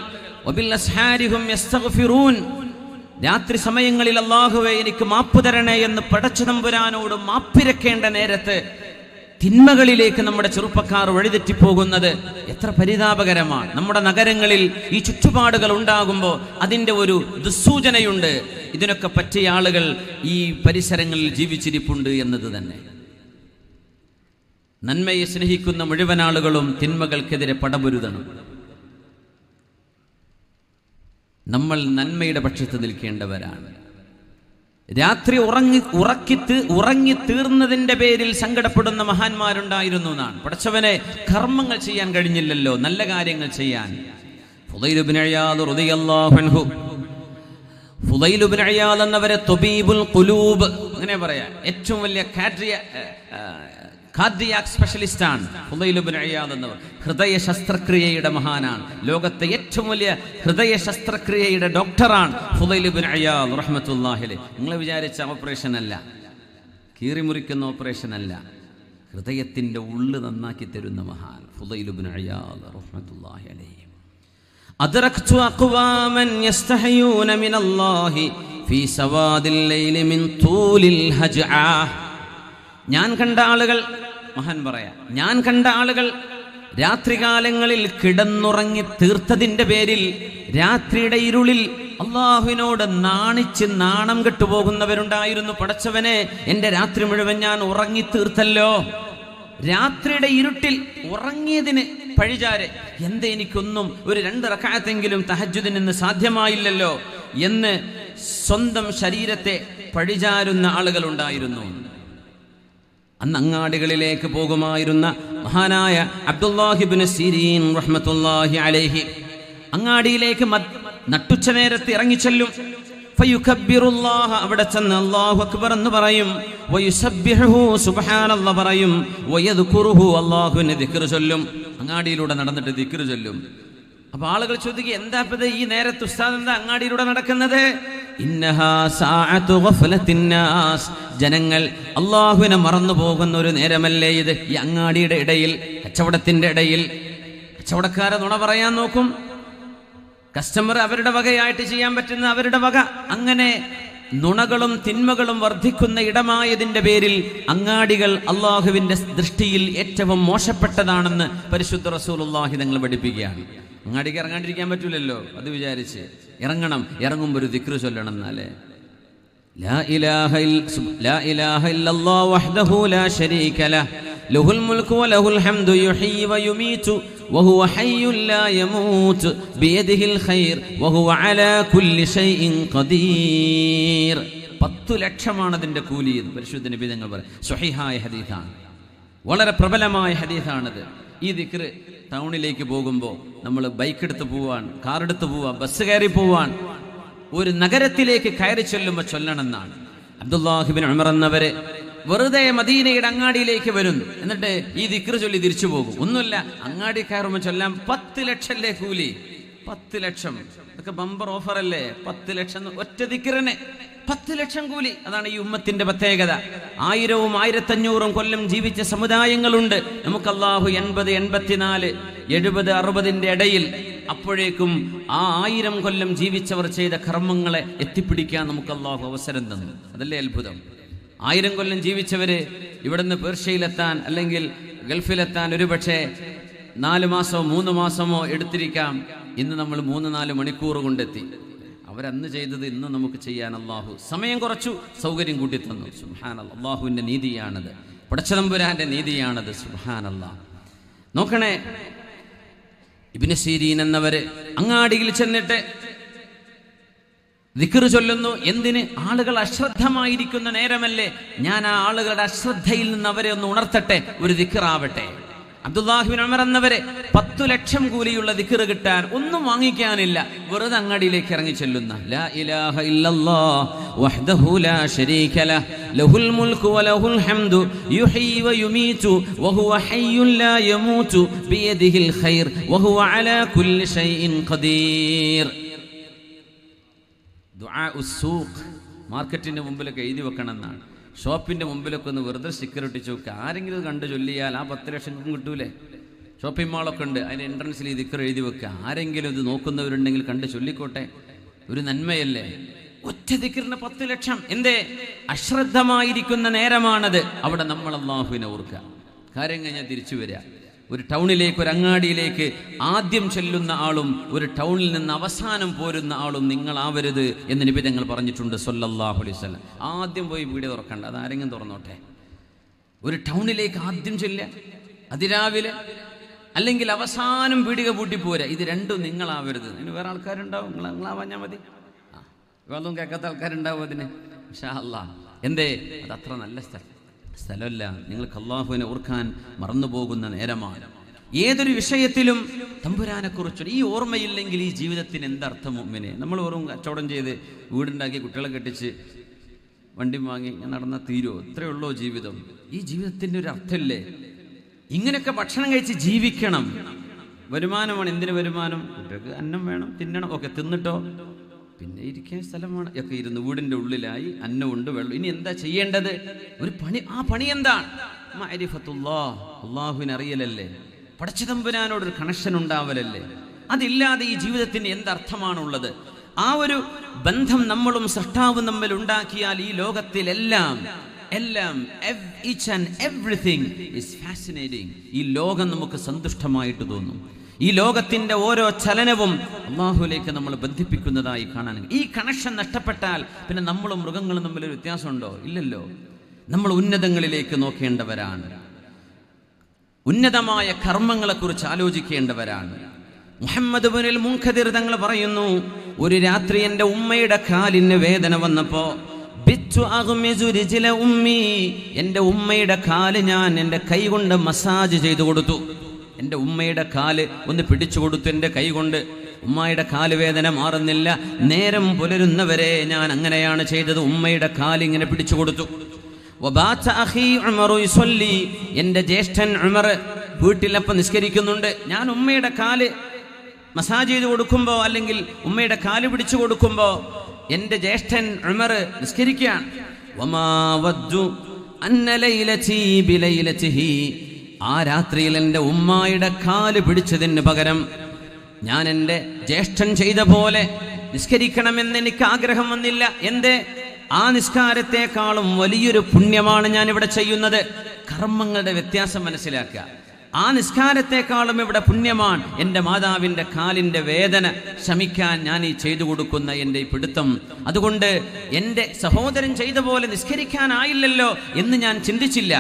Speaker 1: രാത്രി സമയങ്ങളിൽ അല്ലാഹുവേ എനിക്ക് മാപ്പ് തരണേ എന്ന് പടച്ച തമ്പുരാനോട് മാപ്പിരക്കേണ്ട നേരത്ത് തിന്മകളിലേക്ക് നമ്മുടെ ചെറുപ്പക്കാർ വഴിതെറ്റിപ്പോകുന്നത് എത്ര പരിതാപകരമാണ്. നമ്മുടെ നഗരങ്ങളിൽ ഈ ചുറ്റുപാടുകൾ ഉണ്ടാകുമ്പോൾ അതിൻ്റെ ഒരു ദുസ്സൂചനയുണ്ട്. ഇതിനൊക്കെ പറ്റിയ ആളുകൾ ഈ പരിസരങ്ങളിൽ ജീവിച്ചിരിപ്പുണ്ട് എന്നത് തന്നെ. നന്മയെ സ്നേഹിക്കുന്ന മുഴുവൻ ആളുകളും തിന്മകൾക്കെതിരെ പടപൊരുതണം. നമ്മൾ നന്മയുടെ പക്ഷത്ത് നിൽക്കേണ്ടവരാണ്. രാത്രി ഉറങ്ങി തീർന്നതിന്റെ പേരിൽ സങ്കടപ്പെടുന്ന മഹാന്മാരുണ്ടായിരുന്നു എന്നാണ്. പടച്ചവനെ, കർമ്മങ്ങൾ ചെയ്യാൻ കഴിഞ്ഞില്ലല്ലോ, നല്ല കാര്യങ്ങൾ ചെയ്യാൻ. ഫുദൈൽ ഇബ്നു ഇയാദ് റളിയല്ലാഹു അൻഹു, ഫുദൈൽ ഇബ്നു ഇയാദ് എന്നവരെ ത്വബീബുൽ ഖുലൂബ് അങ്ങനെ പറയാം, ഏറ്റവും വലിയ കാർഡിയാക് സ്പെഷ്യലിസ്റ്റ് ആണ് ഫുദൈൽ ഇബ്നു ഇയാദ് എന്നവർ. ഹൃദയ ശസ്ത്രക്രിയയുടെ മഹാനാണ്. ലോകത്തെ ഏറ്റവും വലിയ ഹൃദയ ശസ്ത്രക്രിയയുടെ ഡോക്ടറാണ് ഫുദൈൽ ഇബ്നു ഇയാദ് റഹ്മത്തുള്ളാഹി അലൈഹി. നിങ്ങൾ വിചാരിച്ച ഓപ്പറേഷൻ അല്ല, കീറിമുറിക്കുന്ന ഓപ്പറേഷൻ അല്ല, ഹൃദയത്തിന്റെ ഉള്ളു നന്നാക്കി തരുന്ന മഹാൻ ഫുദൈൽ ഇബ്നു ഇയാദ് റഹ്മത്തുള്ളാഹി അലൈഹി. അദ്റക്തു അഖ്വാമൻ യസ്തഹയൂന മിനല്ലാഹി ഫീ സവാദിൽ ലൈലി മിൻ തൂലിൽ ഹജ്ആ. ഞാൻ കണ്ട ആളുകൾ, മഹാൻ പറയാ, ഞാൻ കണ്ട ആളുകൾ രാത്രികാലങ്ങളിൽ കിടന്നുറങ്ങി തീർത്തതിന്റെ പേരിൽ രാത്രിയുടെ ഇരുളിൽ അള്ളാഹുവിനോട് നാണം കെട്ടുപോകുന്നവരുണ്ടായിരുന്നു. പടച്ചവനെ, എന്റെ രാത്രി മുഴുവൻ ഞാൻ ഉറങ്ങി തീർത്തല്ലോ. രാത്രിയുടെ ഇരുട്ടിൽ ഉറങ്ങിയതിന് പഴിചാരെ എന്ത് എനിക്കൊന്നും ഒരു 2 റക്അത്തെങ്കിലും തഹജ്ജുദിന് ഇന്ന് സാധ്യമായില്ലല്ലോ എന്ന് സ്വന്തം ശരീരത്തെ പഴിചാരുന്ന ആളുകളുണ്ടായിരുന്നു. അന്ന് അങ്ങാടികളിലേക്ക് പോകുമായിരുന്ന മഹാനായ അബ്ദുല്ലാഹി ഇബ്നു സിരീൻ റഹ്മത്തുള്ളാഹി അലൈഹി അങ്ങാടിയിലേക്ക് നട്ടുച്ച നേരത്ത് ഇറങ്ങിച്ചെല്ലും. ഫയുകബ്ബിറുല്ലാഹ, അവിടെ ചെന്ന് അല്ലാഹു അക്ബർ എന്ന് പറയും. വയുസബ്ബിഹുഹു, സുബ്ഹാനല്ലാഹ് പറയും. വയദ്കുറുഹു, അല്ലാഹുവിനെ ദിക്ർ ചൊല്ലും. അങ്ങാടിയിലൂടെ നടന്നിട്ട് ദിക്ർ ചൊല്ലും. അപ്പൊ ആളുകൾ ചോദിക്കുക, എന്താ ഇപ്പത് ഈ നേരത്ത് ഉസ്താദ് എന്താ അങ്ങാടിയിലൂടെ നടക്കുന്നത്? ഇന്നഹാ സഅതു ഗഫലത്തിൻ നാസ്, ജനങ്ങൾ അല്ലാഹുവിനെ മറന്നു പോകുന്ന ഒരു നേരമല്ലേ ഇത്? ഈ അങ്ങാടിയുടെ ഇടയിൽ, കച്ചവടത്തിന്റെ ഇടയിൽ കച്ചവടക്കാരെ നുണ പറയാൻ നോക്കും. കസ്റ്റമർ അവരുടെ വകയായിട്ട് ചെയ്യാൻ പറ്റുന്ന അവരുടെ വക. അങ്ങനെ നുണകളും തിന്മകളും വർദ്ധിക്കുന്ന ഇടമായതിന്റെ പേരിൽ അങ്ങാടികൾ അള്ളാഹുവിന്റെ ദൃഷ്ടിയിൽ ഏറ്റവും മോശപ്പെട്ടതാണെന്ന് പരിശുദ്ധ റസൂലുള്ളാഹി തങ്ങൾ പഠിപ്പിക്കുകയാണ്. അങ്ങാടിക്ക് ഇറങ്ങാണ്ടിരിക്കാൻ പറ്റൂലല്ലോ, അത് വിചാരിച്ച് ഇറങ്ങണം. ഇറങ്ങുമ്പോൾ ഒരു ദിക്ർ ചൊല്ലണം. എന്നാലേ ലാ ഇലാഹ ഇല്ലല്ലാഹു വഹ്ദഹു ലാ ശരീക ലഹ് ലഹുൽ മുൽക്കു വലഹുൽ ഹംദു യുഹ്യി വയുമീതു വഹുവ ഹയ്യുൻ ലാ യമൂത് ബിയദിഹിൽ ഖൈർ വഹുവ അലാ കുല്ലി ഷൈഇൻ ഖദീർ. 10 ലക്ഷമാണ് അതിന്റെ കൂലി എന്ന് പരിശുദ്ധ നബി തങ്ങൾ പറയും. സ്വഹീഹായ ഹദീസാണ്, വളരെ പ്രബലമായ ഹദീസാണിത്. ഈ ദിക്ർ ടൗണിലേക്ക് പോകുമ്പോൾ നമ്മൾ ബൈക്ക് എടുത്ത് പോവാൻ, കാർ എടുത്ത് പോവാൻ, ബസ് കയറി പോവാൻ, ഒരു നഗരത്തിലേക്ക് കയറി ചൊല്ലുമ്പോൾ ചൊല്ലണമെന്നാണ്. അബ്ദുല്ലാഹി ഇബ്നു ഉമർ എന്നവരെ വെറുതെ മദീനയുടെ അങ്ങാടിയിലേക്ക് വരും, എന്നിട്ട് ഈ ദിക്ർ ചൊല്ലി തിരിച്ചു പോകും. ഒന്നുമില്ല, അങ്ങാടി കയറുമ്പോൾ ചൊല്ലാൻ 10 ലക്ഷല്ലേ കൂലി. 10 ലക്ഷം, ഇതൊക്കെ ബമ്പർ ഓഫർ അല്ലേ? 10 ലക്ഷം ഒറ്റ ദിക്റിന് 10 ലക്ഷം കൂലി. അതാണ് ഈ ഉമ്മത്തിന്റെ പ്രത്യേകത. 1000ഉം 1500ഉം കൊല്ലം ജീവിച്ച സമുദായങ്ങളുണ്ട്. നമുക്ക് അല്ലാഹു 80, 84, 70, 60ന്റെ ഇടയിൽ, അപ്പോഴേക്കും ആ 1000 കൊല്ലം ജീവിച്ചവർ ചെയ്ത കർമ്മങ്ങളെ എത്തിപ്പിടിക്കാൻ നമുക്ക് അല്ലാഹു അവസരം തന്നു. അതല്ലേ അത്ഭുതം. 1000 കൊല്ലം ജീവിച്ചവര് ഇവിടുന്ന് പേർഷ്യയിലെത്താൻ അല്ലെങ്കിൽ ഗൾഫിലെത്താൻ ഒരുപക്ഷെ 4 മാസമോ 3 മാസമോ എടുത്തിരിക്കാം. ഇന്ന് നമ്മൾ 3-4 മണിക്കൂർ കൊണ്ടെത്തി. അവരന്ന് ചെയ്തത് ഇന്ന് നമുക്ക് ചെയ്യാൻ അല്ലാഹു സമയം കുറച്ചു, സൗകര്യം കൂട്ടി തന്നു. സുബ്ഹാനല്ലാഹ്, അല്ലാഹുവിന്റെ നീതിയാണത്, പടച്ചതമ്പുരാന്റെ നീതിയാണത്. സുബ്ഹാനല്ലാഹ്. നോക്കണേ, ഇബ്നു സിരീൻ എന്നവര് അങ്ങാടിയിൽ ചെന്നിട്ട് ദിക്ർ ചൊല്ലുന്നു. എന്തിന്? ആളുകൾ അശ്രദ്ധമായിരിക്കുന്ന നേരമല്ലേ, ഞാൻ ആ ആളുകളുടെ അശ്രദ്ധയിൽ നിന്ന് അവരെ ഒന്ന് ഉണർത്തട്ടെ, ഒരു ദിക്റാവട്ടെ. അബ്ദുല്ലാഹി ബിൻ ഉമർ എന്നവരെ 10 ലക്ഷം കൂലിയുള്ള ദിക്ർ കിട്ടാൻ ഒന്നും വാങ്ങിക്കാനില്ല, വെറുതെ അങ്ങാടിയിലേക്ക് ഇറങ്ങി ചെല്ലുന്ന ലാ ഇലാഹ ഇല്ലല്ലാഹ് വഹ്ദഹു ലാ ശരീക ലഹ് ലഹുൽ മുൽക്കു വലഹുൽ ഹംദു യുഹ്യി വയുമീതു വഹുവ ഹയ്യുൻ ലാ യമൂതു ബിയദിഹിൽ ഖൈർ വഹുവ അലാ കുല്ലി ഷൈഇൻ ഖദീർ. ദുആ ഉസ്സൂഖ്, മാർക്കറ്റിന്റെ മുമ്പിലൊക്കെ എഴുതി വെക്കണം എന്നാണ്. ഷോപ്പിന്റെ മുമ്പിലൊക്കെ ഒന്ന് വെറുതെ സ്റ്റിക്കർ ഒട്ടിച്ചു വെക്കുക. ആരെങ്കിലും ഇത് കണ്ടു ചൊല്ലിയാൽ ആ 10 ലക്ഷം കിട്ടൂലേ? ഷോപ്പിംഗ് മാളൊക്കെ ഉണ്ട്, അതിന് എൻട്രൻസിൽ ഈ ദിക്ർ എഴുതി വെക്കുക. ആരെങ്കിലും ഇത് നോക്കുന്നവരുണ്ടെങ്കിൽ കണ്ട് ചൊല്ലിക്കോട്ടെ, ഒരു നന്മയല്ലേ? ഒറ്റ ദിക്റിന് 10 ലക്ഷം. എന്തേ? അശ്രദ്ധമായിരിക്കുന്ന നേരമാണത്. അവിടെ നമ്മൾ അല്ലാഹുവിനെ ഓർക്കുക. കാര്യം കഴിഞ്ഞാൽ തിരിച്ചു വരിക. ഒരു ടൗണിലേക്ക്, ഒരു അങ്ങാടിയിലേക്ക് ആദ്യം ചെല്ലുന്ന ആളും ഒരു ടൗണിൽ നിന്ന് അവസാനം പോരുന്ന ആളും നിങ്ങളാവരുത് എന്ന് നബി തങ്ങൾ പറഞ്ഞിട്ടുണ്ട് സ്വല്ലല്ലാഹു അലൈഹി വസല്ലം. ആദ്യം പോയി വീട് തുറക്കണ്ട, അതാരെങ്കിലും തുറന്നോട്ടെ. ഒരു ടൗണിലേക്ക് ആദ്യം ചെല്ലുക അതിരാവിലെ, അല്ലെങ്കിൽ അവസാനം പീടിക പൂട്ടി പോരുക. ഇത് രണ്ടും നിങ്ങളാവരുത്. അതിന് വേറെ ആൾക്കാരുണ്ടാവും, നിങ്ങളാവാഞ്ഞാൽ മതി. വേറൊന്നും കേൾക്കാത്ത ആൾക്കാരുണ്ടാവും അതിന്, ഇൻഷാ അല്ലാഹ്. എന്തേ? അതത്ര നല്ല സ്ഥലമല്ല. നിങ്ങൾക്ക് അല്ലാഹുവിനെ ഓർക്കാൻ മറന്നുപോകുന്ന നേരമാണ്. ഏതൊരു വിഷയത്തിലും തമ്പുരാനെക്കുറിച്ച് ഈ ഓർമ്മയില്ലെങ്കിൽ ഈ ജീവിതത്തിന് എന്തർത്ഥം? മുഅ്മിനെ, നമ്മൾ വെറും കച്ചവടം ചെയ്ത് വീടുണ്ടാക്കി കുട്ടികളെ കെട്ടിച്ച് വണ്ടി വാങ്ങി നടന്ന തീരുമോ? ഇത്രയേ ഉള്ളൂ ജീവിതം? ഈ ജീവിതത്തിൻ്റെ ഒരു അർത്ഥമില്ലേ? ഇങ്ങനെയൊക്കെ ഭക്ഷണം കഴിച്ച് ജീവിക്കണം. വരുമാനമാണ്. എന്തിന് വരുമാനം? കുട്ടികൾക്ക് അന്നം വേണം, തിന്നണം. ഒക്കെ തിന്നിട്ടോ പിന്നെ ഇരിക്കാൻ സ്ഥലമാണ്. ഒക്കെ ഇരുന്ന് വീടിൻ്റെ ഉള്ളിലായി അന്നമുണ്ട്, വെള്ളം. ഇനി എന്താ ചെയ്യേണ്ടത്? ഒരു പണി. ആ പണി എന്താണ്? മഅരിഫത്തുല്ലാഹ്, അല്ലാഹുവിനെ അറിയലല്ലേ? പടച്ചതമ്പുരാനോടൊരു കണക്ഷൻ ഉണ്ടാവലല്ലേ? അതില്ലാതെ ഈ ജീവിതത്തിന് എന്തർത്ഥമാണുള്ളത്? ആ ഒരു ബന്ധം നമ്മളും സൃഷ്ടാവും തമ്മിൽ ഉണ്ടാക്കിയാൽ ഈ ലോകത്തിലെല്ലാം each and everything is fascinating. ഈ ലോകം നമുക്ക് സന്തുഷ്ടമായിട്ട് തോന്നും. ഈ ലോകത്തിന്റെ ഓരോ ചലനവും അല്ലാഹുവിലേക്ക് നമ്മൾ ബന്ധിപ്പിക്കുന്നതായി കാണാൻ. ഈ കണക്ഷൻ നഷ്ടപ്പെട്ടാൽ പിന്നെ നമ്മളും മൃഗങ്ങളും തമ്മിലൊരു വ്യത്യാസമുണ്ടോ? ഇല്ലല്ലോ. നമ്മൾ ഉന്നതങ്ങളിലേക്ക് നോക്കേണ്ടവരാണ്, ഉന്നതമായ കർമ്മങ്ങളെക്കുറിച്ച് ആലോചിക്കേണ്ടവരാണ്. മുഹമ്മദ് ഇബ്നുൽ മുൻകദിർ തങ്ങൾ പറയുന്നു, ഒരു രാത്രി എൻ്റെ ഉമ്മയുടെ കാലിന് വേദന വന്നപ്പോ എൻ്റെ ഉമ്മയുടെ കാല് ഞാൻ എൻ്റെ കൈ കൊണ്ട് മസാജ് ചെയ്തു കൊടുത്തു. എൻ്റെ ഉമ്മയുടെ കാല് ഒന്ന് പിടിച്ചു കൊടുത്തു എൻ്റെ കൈ കൊണ്ട്. ഉമ്മയുടെ കാല് വേദന മാറുന്നില്ല. നേരം പുലരുന്നവരെ ഞാൻ അങ്ങനെയാണ് ചെയ്തത്. ഉമ്മയുടെ കാല് ഇങ്ങനെ പിടിച്ചു കൊടുത്തു. എൻ്റെ ജ്യേഷ്ഠൻ ഉമർ വീട്ടിലപ്പം നിസ്കരിക്കുന്നുണ്ട്. ഞാൻ ഉമ്മയുടെ കാല് മസാജ് ചെയ്ത് കൊടുക്കുമ്പോൾ, അല്ലെങ്കിൽ ഉമ്മയുടെ കാല് പിടിച്ചു കൊടുക്കുമ്പോൾ എൻ്റെ ജ്യേഷ്ഠൻ ഉമർ നിസ്കരിക്കുകയാണ്. ആ രാത്രിയിൽ എൻ്റെ ഉമ്മായുടെ കാല് പിടിച്ചതിന് പകരം ഞാൻ എൻ്റെ ജ്യേഷ്ഠൻ ചെയ്ത പോലെ നിസ്കരിക്കണമെന്ന് എനിക്ക് ആഗ്രഹം വന്നില്ല. എന്തേ? ആ നിസ്കാരത്തെക്കാളും വലിയൊരു പുണ്യമാണ് ഞാൻ ഇവിടെ ചെയ്യുന്നത്. കർമ്മങ്ങളുടെ വ്യത്യാസം മനസ്സിലാക്കുക. ആ നിസ്കാരത്തെക്കാളും ഇവിടെ പുണ്യമാണ് എൻ്റെ മാതാവിൻ്റെ കാലിൻ്റെ വേദന ശമിക്കാൻ ഞാൻ ഈ ചെയ്തു കൊടുക്കുന്ന എൻ്റെ ഈ പിടുത്തം. അതുകൊണ്ട് എൻ്റെ സഹോദരൻ ചെയ്ത പോലെ നിസ്കരിക്കാനായില്ലല്ലോ എന്ന് ഞാൻ ചിന്തിച്ചില്ല.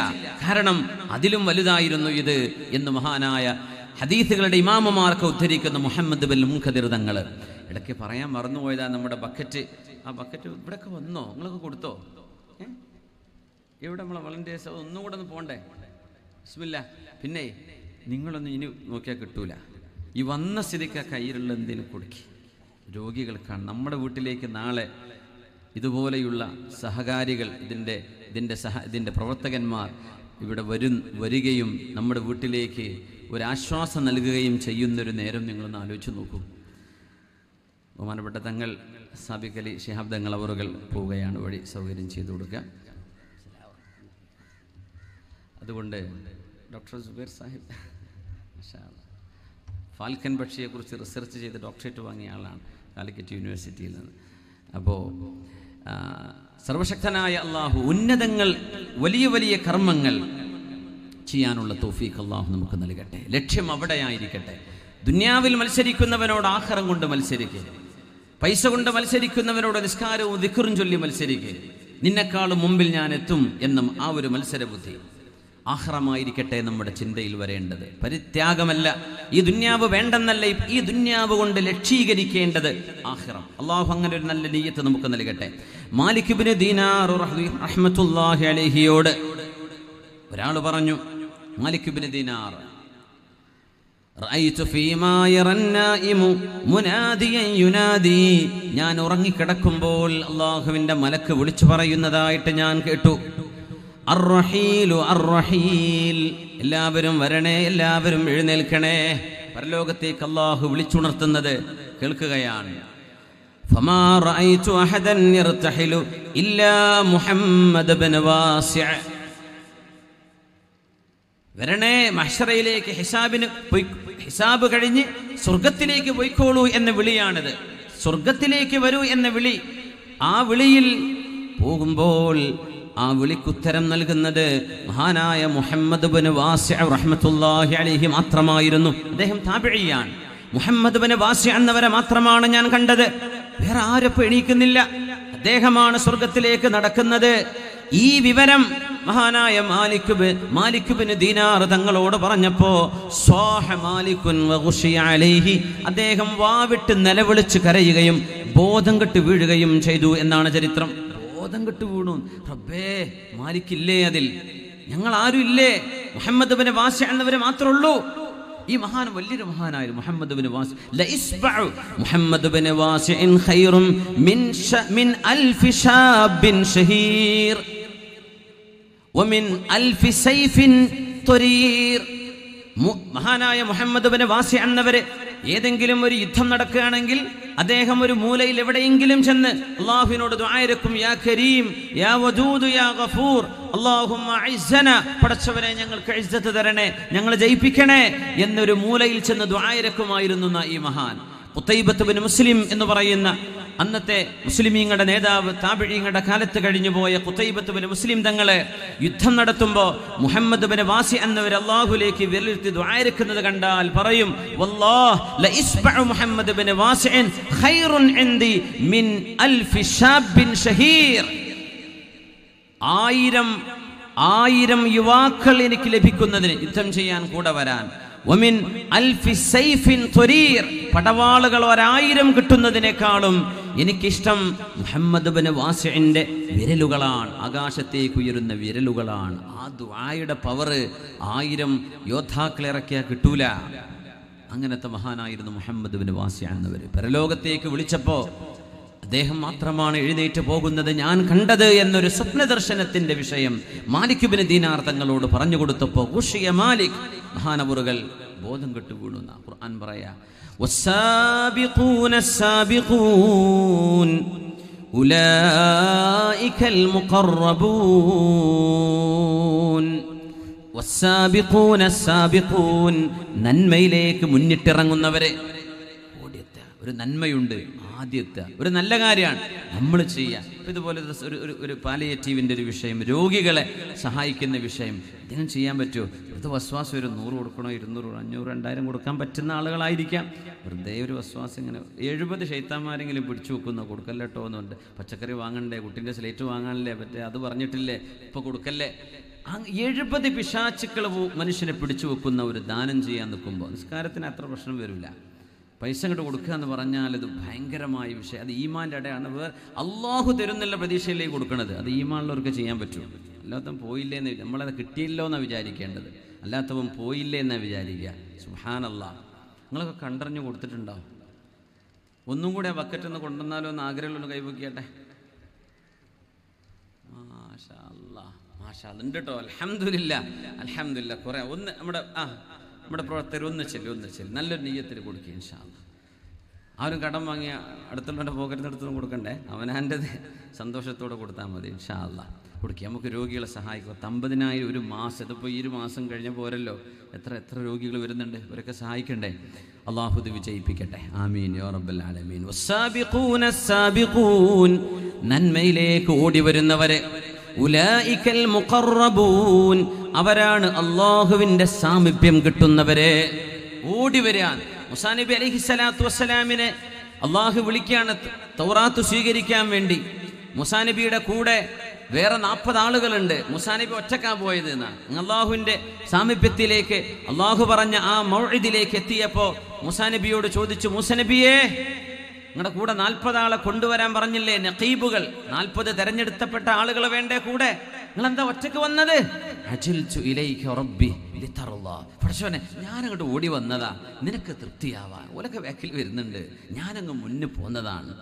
Speaker 1: കാരണം അതിലും വലുതായിരുന്നു ഇത് എന്ന് മഹാനായ ഹദീസുകളുടെ ഇമാമുമാർക്ക് ഉദ്ധരിക്കുന്ന മുഹമ്മദ് ഇബ്നുൽ മുൻകദിർ തങ്ങൾ. ഇടയ്ക്ക് പറയാൻ മറന്നുപോയതാ നമ്മുടെ ബക്കറ്റ്. ആ ബക്കറ്റ് ഇവിടെയൊക്കെ വന്നോ? നിങ്ങളൊക്കെ കൊടുത്തോ? എവിടെ നമ്മളെ വളണ്ടിയേഴ്സ്? ഒന്നുകൂടെ ഒന്ന് പോണ്ടേ? ബിസ്മില്ലാ. പിന്നെ നിങ്ങളൊന്നും ഇനി നോക്കിയാൽ കിട്ടൂല. ഈ വന്ന സ്ഥിതിക്ക് കയ്യിലുള്ള എന്തെങ്കിലും കൊടുക്കി. രോഗികൾക്കാണ്. നമ്മുടെ വീട്ടിലേക്ക് നാളെ ഇതുപോലെയുള്ള സഹകാരികൾ, ഇതിൻ്റെ പ്രവർത്തകന്മാർ ഇവിടെ വരികയും നമ്മുടെ വീട്ടിലേക്ക് ഒരാശ്വാസം നൽകുകയും ചെയ്യുന്നൊരു നേരം നിങ്ങളൊന്ന് ആലോചിച്ച് നോക്കൂ. ബഹുമാനപ്പെട്ട തങ്ങൾ സാബിഖ് അലി ശിഹാബ് തങ്ങൾ അവറുകൾ പോവുകയാണ്. വഴി സൗകര്യം ചെയ്തു കൊടുക്കുക. അതുകൊണ്ട് ഡോക്ടർ സുബൈർ സാഹിബ് ഫാൽക്കൻ പക്ഷിയെക്കുറിച്ച് റിസർച്ച് ചെയ്ത് ഡോക്ടറേറ്റ് വാങ്ങിയ ആളാണ് കാലിക്കറ്റ് യൂണിവേഴ്സിറ്റിയിൽ നിന്ന്. അപ്പോൾ സർവശക്തനായ അള്ളാഹു ഉന്നതങ്ങൾ, വലിയ വലിയ കർമ്മങ്ങൾ ചെയ്യാനുള്ള തൗഫീഖ് അള്ളാഹു നമുക്ക് നൽകട്ടെ. ലക്ഷ്യം അവിടെയായിരിക്കട്ടെ. ദുനിയാവിൽ മത്സരിക്കുന്നവനോട് ആഖിറം കൊണ്ട് മത്സരിക്കുക. പൈസ കൊണ്ട് മത്സരിക്കുന്നവനോട് നിസ്കാരവും ദിക്റും ചൊല്ലി മത്സരിക്കുക. നിന്നെക്കാളും മുമ്പിൽ ഞാൻ എത്തും എന്നും ആ ഒരു മത്സരബുദ്ധി. ആഖിറമായിരിക്കട്ടെ നമ്മുടെ ചിന്തയിൽ വരേണ്ടത്. പരിത്യാഗമല്ല. ഈ ദുന്യാവ് വേണ്ടെന്നല്ല, ഈ ദുന്യാവ് കൊണ്ട് ലക്ഷീകരിക്കേണ്ടത് ആഖിറം. അള്ളാഹു അങ്ങനെ ഒരു നല്ല നിയ്യത്ത് നമുക്ക് നൽകട്ടെ. മാലിക് ഇബ്നു ദീനാർ റഹ്മത്തുള്ളാഹി അലൈഹിയോട് ഒരാൾ പറഞ്ഞു, മാലിക് ഇബ്നു ദീനാർ റഅയ്തു ഫീമാ യറന്നായിമു മുനാദിയൻ യുനാദി, ഞാൻ ഉറങ്ങിക്കിടക്കുമ്പോൾ അല്ലാഹുവിന്റെ മലക്ക് വിളിച്ചു പറയുന്നതായിട്ട് ഞാൻ കേട്ടു. അർറഹീലു അർറഹീൽ, എല്ലാവരും വരണേ, എല്ലാവരും എഴുന്നേൽക്കണേ. പരലോകത്തേക്ക് അല്ലാഹു വിളിച്ചുണർത്തുന്നത് കേൾക്കുകയാണ്. ഫമാ റഅയ്തു അഹദൻ യർതഹിലു ഇല്ലാ മുഹമ്മദ് ഇബ്നു വാസിഅ, വരണേ മഹ്ശറയിലേക്ക്, ഹിസാബ് കഴിഞ്ഞ് സ്വർഗത്തിലേക്ക് പോയിക്കോളൂ എന്ന വിളിയാണിത്. സ്വർഗത്തിലേക്ക് വരൂ എന്ന വിളി. ആ വിളിയിൽ പോകുമ്പോൾ ആ വിളിക്കുത്തരം നൽകുന്നത് മഹാനായ മുഹമ്മദ് ഇബ്നു വാസിഅ റഹ്മത്തുള്ളാഹി അലൈഹി മാത്രമായിരുന്നു. അദ്ദേഹം താബിഈയാണ്. മുഹമ്മദ് ഇബ്നു വാസിഅ എന്നവരെ മാത്രമാണ് ഞാൻ കണ്ടത്. വേറെ ആരും എണീക്കുന്നില്ല. അദ്ദേഹമാണ് സ്വർഗത്തിലേക്ക് നടക്കുന്നത്. ഈ വിവരം മഹാനായ മാലിക് ബിൻ ദീനാർ തങ്ങളോട് പറഞ്ഞപ്പോ സ്വാഹ മാലികുൻ വഗുശിയ അലൈഹി, അദ്ദേഹം വാവിട്ട് നിലവിളിച്ച് കരയുകയും ബോധം കെട്ട് വീഴുകയും ചെയ്തു എന്നാണ് ചരിത്രം. ബോധം കെട്ട് വീണു. റബ്ബേ, മാലിക്കില്ലേ അതിൽ? ഞങ്ങൾ ആരും ഇല്ലേ? മുഹമ്മദ് ഇബ്നു വാസിഅ എന്നവരെ മാത്രമേ ഉള്ളൂ. ഈ മഹാൻ വലിയൊരു മഹാനായിരുന്നു മുഹമ്മദ് ഇബ്നു വാസിഅ. ലഇസ്ബഉ മുഹമ്മദ് ഇബ്നു വാസിഅൻ ഖൈറും മിൻ അൽഫി ശാബിൻ ഷഹീർ വമിൻ അൽഫി സൈഫിൻ ത്വരീർ. മഹാനായ മുഹമ്മദ് ഇബ്നു വാസിഅ എന്നവരെ ഏതെങ്കിലും ഒരു യുദ്ധം നടക്കുകയാണെങ്കിൽ അദ്ദേഹം ഒരു മൂലയിൽ എവിടെയെങ്കിലും ചെന്ന് അല്ലാഹുവിനോട് ദുആ ഇരക്കും, യാ കരീം യാ വദൂദ് യാ ഗഫൂർ അല്ലാഹുമ്മ അഇസ്സന, പടച്ചവനെ ഞങ്ങൾക്ക് ഇസ്സത്ത് തരണേ, ഞങ്ങളെ ജയിപ്പിക്കണേ എന്നൊരു മൂലയിൽ ചെന്ന് ദുആ ഇരക്കുമായിരുന്നു ഈ മഹാൻ. ഖുതൈബത്ത് ബിൻ മുസ്ലിം എന്ന് പറയുന്ന അന്നത്തെ മുസ്ലിമീങ്ങളുടെ നേതാവ്, താബിഈങ്ങളുടെ കാലത്ത് കഴിഞ്ഞു പോയ ഖുതൈബത്ത് ബിൻ മുസ്ലിം തങ്ങളെ യുദ്ധം നടത്തുമ്പോൾ മുഹമ്മദ് ഇബ്നു വാസിഅ എന്നവർ അല്ലാഹുവിലേക്ക് വിരലിട്ട് ദുആ ഇരക്കുന്നത് കണ്ടാൽ പറയും, വല്ലാഹ് ലഇസ്ബഉ മുഹമ്മദ് ഇബ്നു വാസിഅൻ ഖൈറുൻ ഇൻദി മിൻ അൽഫി ശാബിൻ ഷഹീർ. 1000 യുവാക്കൾ എനിക്ക് ലഭിക്കുന്നതിന്, യുദ്ധം ചെയ്യാൻ കൂടെ വരാൻ, വമിൻ അൽഫി സൈഫിൻ ത്വരീർ, പടവാളുകൾ 1000 കിട്ടുന്നതിനേക്കാളും എനിക്കിഷ്ടം മുഹമ്മദ് ഇബ്നു വാസിഇന്റെ വിരലുകളാണ്, ആകാശത്തേക്ക് ഉയരുന്ന വിരലുകളാണ്. ആ ദുആയുടെ പവർ 1000 യോദ്ധാക്കളെ ഇറക്കിയാൽ കിട്ടൂല. അങ്ങനത്തെ മഹാനായിരുന്നു മുഹമ്മദ് ഇബ്നു വാസിഅ എന്നവർ. പരലോകത്തേക്ക് വിളിച്ചപ്പോ അദ്ദേഹം മാത്രമാണ് എഴുന്നേറ്റ് പോകുന്നത് ഞാൻ കണ്ടത് എന്നൊരു സ്വപ്ന ദർശനത്തിന്റെ വിഷയം മാലിക് ഇബ്നു ദീനാർ തങ്ങളോട് പറഞ്ഞു കൊടുത്തപ്പോൾ ഖുശിയ മാലിക്, മഹാനവറുകൾ ബോധം കെട്ടു വീണു. ഖുർആൻ പറയാ, വസ്സാബിഖൂന അസ്സാബിഖൂൻ ഉലൈകൽ മുഖറബൂൻ. വസ്സാബിഖൂന അസ്സാബിഖൂൻ, നന്മയിലേക്ക് മുന്നിട്ടിറങ്ങുന്നവരെ. ഒരു നന്മയുണ്ട്, ആദ്യത്തെ ഒരു നല്ല കാര്യമാണ് നമ്മൾ ചെയ്യുക. ഇപ്പം ഇതുപോലെ ഒരു പാലിയേറ്റീവിൻ്റെ ഒരു വിഷയം, രോഗികളെ സഹായിക്കുന്ന വിഷയം, ഇതിനും ചെയ്യാൻ പറ്റുമോ? വെറുതെ വസ്വാസം ഒരു 100 കൊടുക്കണോ, 200, 500, 2000 കൊടുക്കാൻ പറ്റുന്ന ആളുകളായിരിക്കാം. വെറുതെ ഒരു വസ്വാസം ഇങ്ങനെ 70 ശൈത്താന്മാരെങ്കിലും പിടിച്ചു വെക്കുന്ന കൊടുക്കല്ലേട്ടോ എന്നുണ്ട്. പച്ചക്കറി വാങ്ങണ്ടേ, കുട്ടീൻ്റെ സ്ലേറ്റ് വാങ്ങാനല്ലേ പറ്റേ, അത് പറഞ്ഞിട്ടില്ലേ, ഇപ്പോൾ കൊടുക്കല്ലേ. 70 പിശാചുക്കൾ മനുഷ്യനെ പിടിച്ചു വെക്കുന്ന ഒരു ദാനം ചെയ്യാൻ നിൽക്കുമ്പോൾ നിസ്കാരത്തിന് അത്ര പ്രശ്നം വരില്ല. പൈസ അങ്ങോട്ട് കൊടുക്കുക എന്ന് പറഞ്ഞാൽ അത് ഭയങ്കരമായ വിഷയം. അത് ഈമാൻ്റെ ഇടയാണ്. അള്ളാഹു തരുന്നുള്ള പ്രതീക്ഷയിലേക്ക് കൊടുക്കണത് അത് ഈമാനുള്ളവർക്ക് ചെയ്യാൻ പറ്റും. അല്ലാത്തവൻ പോയില്ലേ എന്ന്, നമ്മളത് കിട്ടിയില്ലോ എന്നാണ് വിചാരിക്കേണ്ടത്. അല്ലാത്തവൻ പോയില്ലേ എന്നാണ് വിചാരിക്കുക. സുബ്ഹാനല്ലാഹ്. നിങ്ങളൊക്കെ കണ്ടറിഞ്ഞ് കൊടുത്തിട്ടുണ്ടാവും. ഒന്നും കൂടെ ആ ബക്കറ്റ് ഒന്ന് കൊണ്ടുവന്നാലോ എന്ന് ആഗ്രഹമുള്ളൊന്ന് കൈവയ്ക്കട്ടെ. മാഷാ അല്ലാഹ്, മാഷാ അല്ലാഹ് ഉണ്ട് കേട്ടോ. അൽഹംദുലില്ലാഹ്, അൽഹംദുലില്ലാഹ്. കുറേ ഒന്ന് നമ്മുടെ പ്രവർത്തകർ ഒന്ന് ചെല്ലും നല്ലൊരു നെയ്യത്തിൽ കൊടുക്കുക ഇൻഷാ അല്ലാഹ്. ആരും കടം വാങ്ങിയ അടുത്തുള്ളവൻ്റെ പോക്കറ്റിനടുത്തൊന്നും കൊടുക്കണ്ടേ, അവനാൻ്റെത് സന്തോഷത്തോടെ കൊടുത്താൽ മതി ഇൻഷാ അല്ലാഹ്. കൊടുക്കുക. നമുക്ക് രോഗികളെ സഹായിക്കുക. 50,000 ഒരു മാസം, ഇതിപ്പോൾ ഈ ഒരു മാസം കഴിഞ്ഞ പോരല്ലോ, എത്ര രോഗികൾ വരുന്നുണ്ട്, ഇവരൊക്കെ സഹായിക്കണ്ടേ. അല്ലാഹു ഇത് വിജയിപ്പിക്കട്ടെ. ആമീൻ യാ റബ്ബൽ ആലമീൻ. വസ്സാബിഖൂന അസ്സാബിഖൂൻ, നന്മയിലേക്ക് ഓടി വരുന്നവരെ. ഉലൈകൽ മുഖറബൂൻ, അവരാണ് അല്ലാഹുവിൻ്റെ സാമീപ്യം കിട്ടുന്നവരെ. ഓടി വരാൻ മൂസാ നബി അലൈഹിസ്സലാത്തു വസ്സലാമിനെ അല്ലാഹു വിളിക്കുകയാണ് തൗറാത്ത് സ്വീകരിക്കാൻ വേണ്ടി. മൂസാ നബിയുടെ കൂടെ വേറെ 40 ആളുകളുണ്ട്. മൂസാ നബി ഒറ്റക്കാ പോയത് എന്നാണ്. അല്ലാഹുവിൻ്റെ സാമീപ്യത്തിലേക്ക് അല്ലാഹു പറഞ്ഞ ആ മൗഇദിലേക്ക് എത്തിയപ്പോൾ മൂസാ നബിയോട് ചോദിച്ചു, മൂസാ നബിയേ, നിങ്ങളുടെ കൂടെ 40 ആളെ കൊണ്ടുവരാൻ പറഞ്ഞില്ലേ, നഖീബുകൾ, 40 തെരഞ്ഞെടുക്കപ്പെട്ട ആളുകൾ വേണ്ടേ കൂടെ, നിങ്ങളെന്താ ഒറ്റക്ക് വന്നത്? അജിൽതു ഇലൈക റബ്ബി ലിതറുല്ലാ, പടച്ചോനെ ഞാനങ്ങോട്ട് ഓടി വന്നതാ നിനക്ക് തൃപ്തിയാവാൻ. ഓലൊക്കെ ബാക്കിൽ വരുന്നുണ്ട്, ഞാനങ്ങ് മുന്നിൽ പോന്നതാണ്.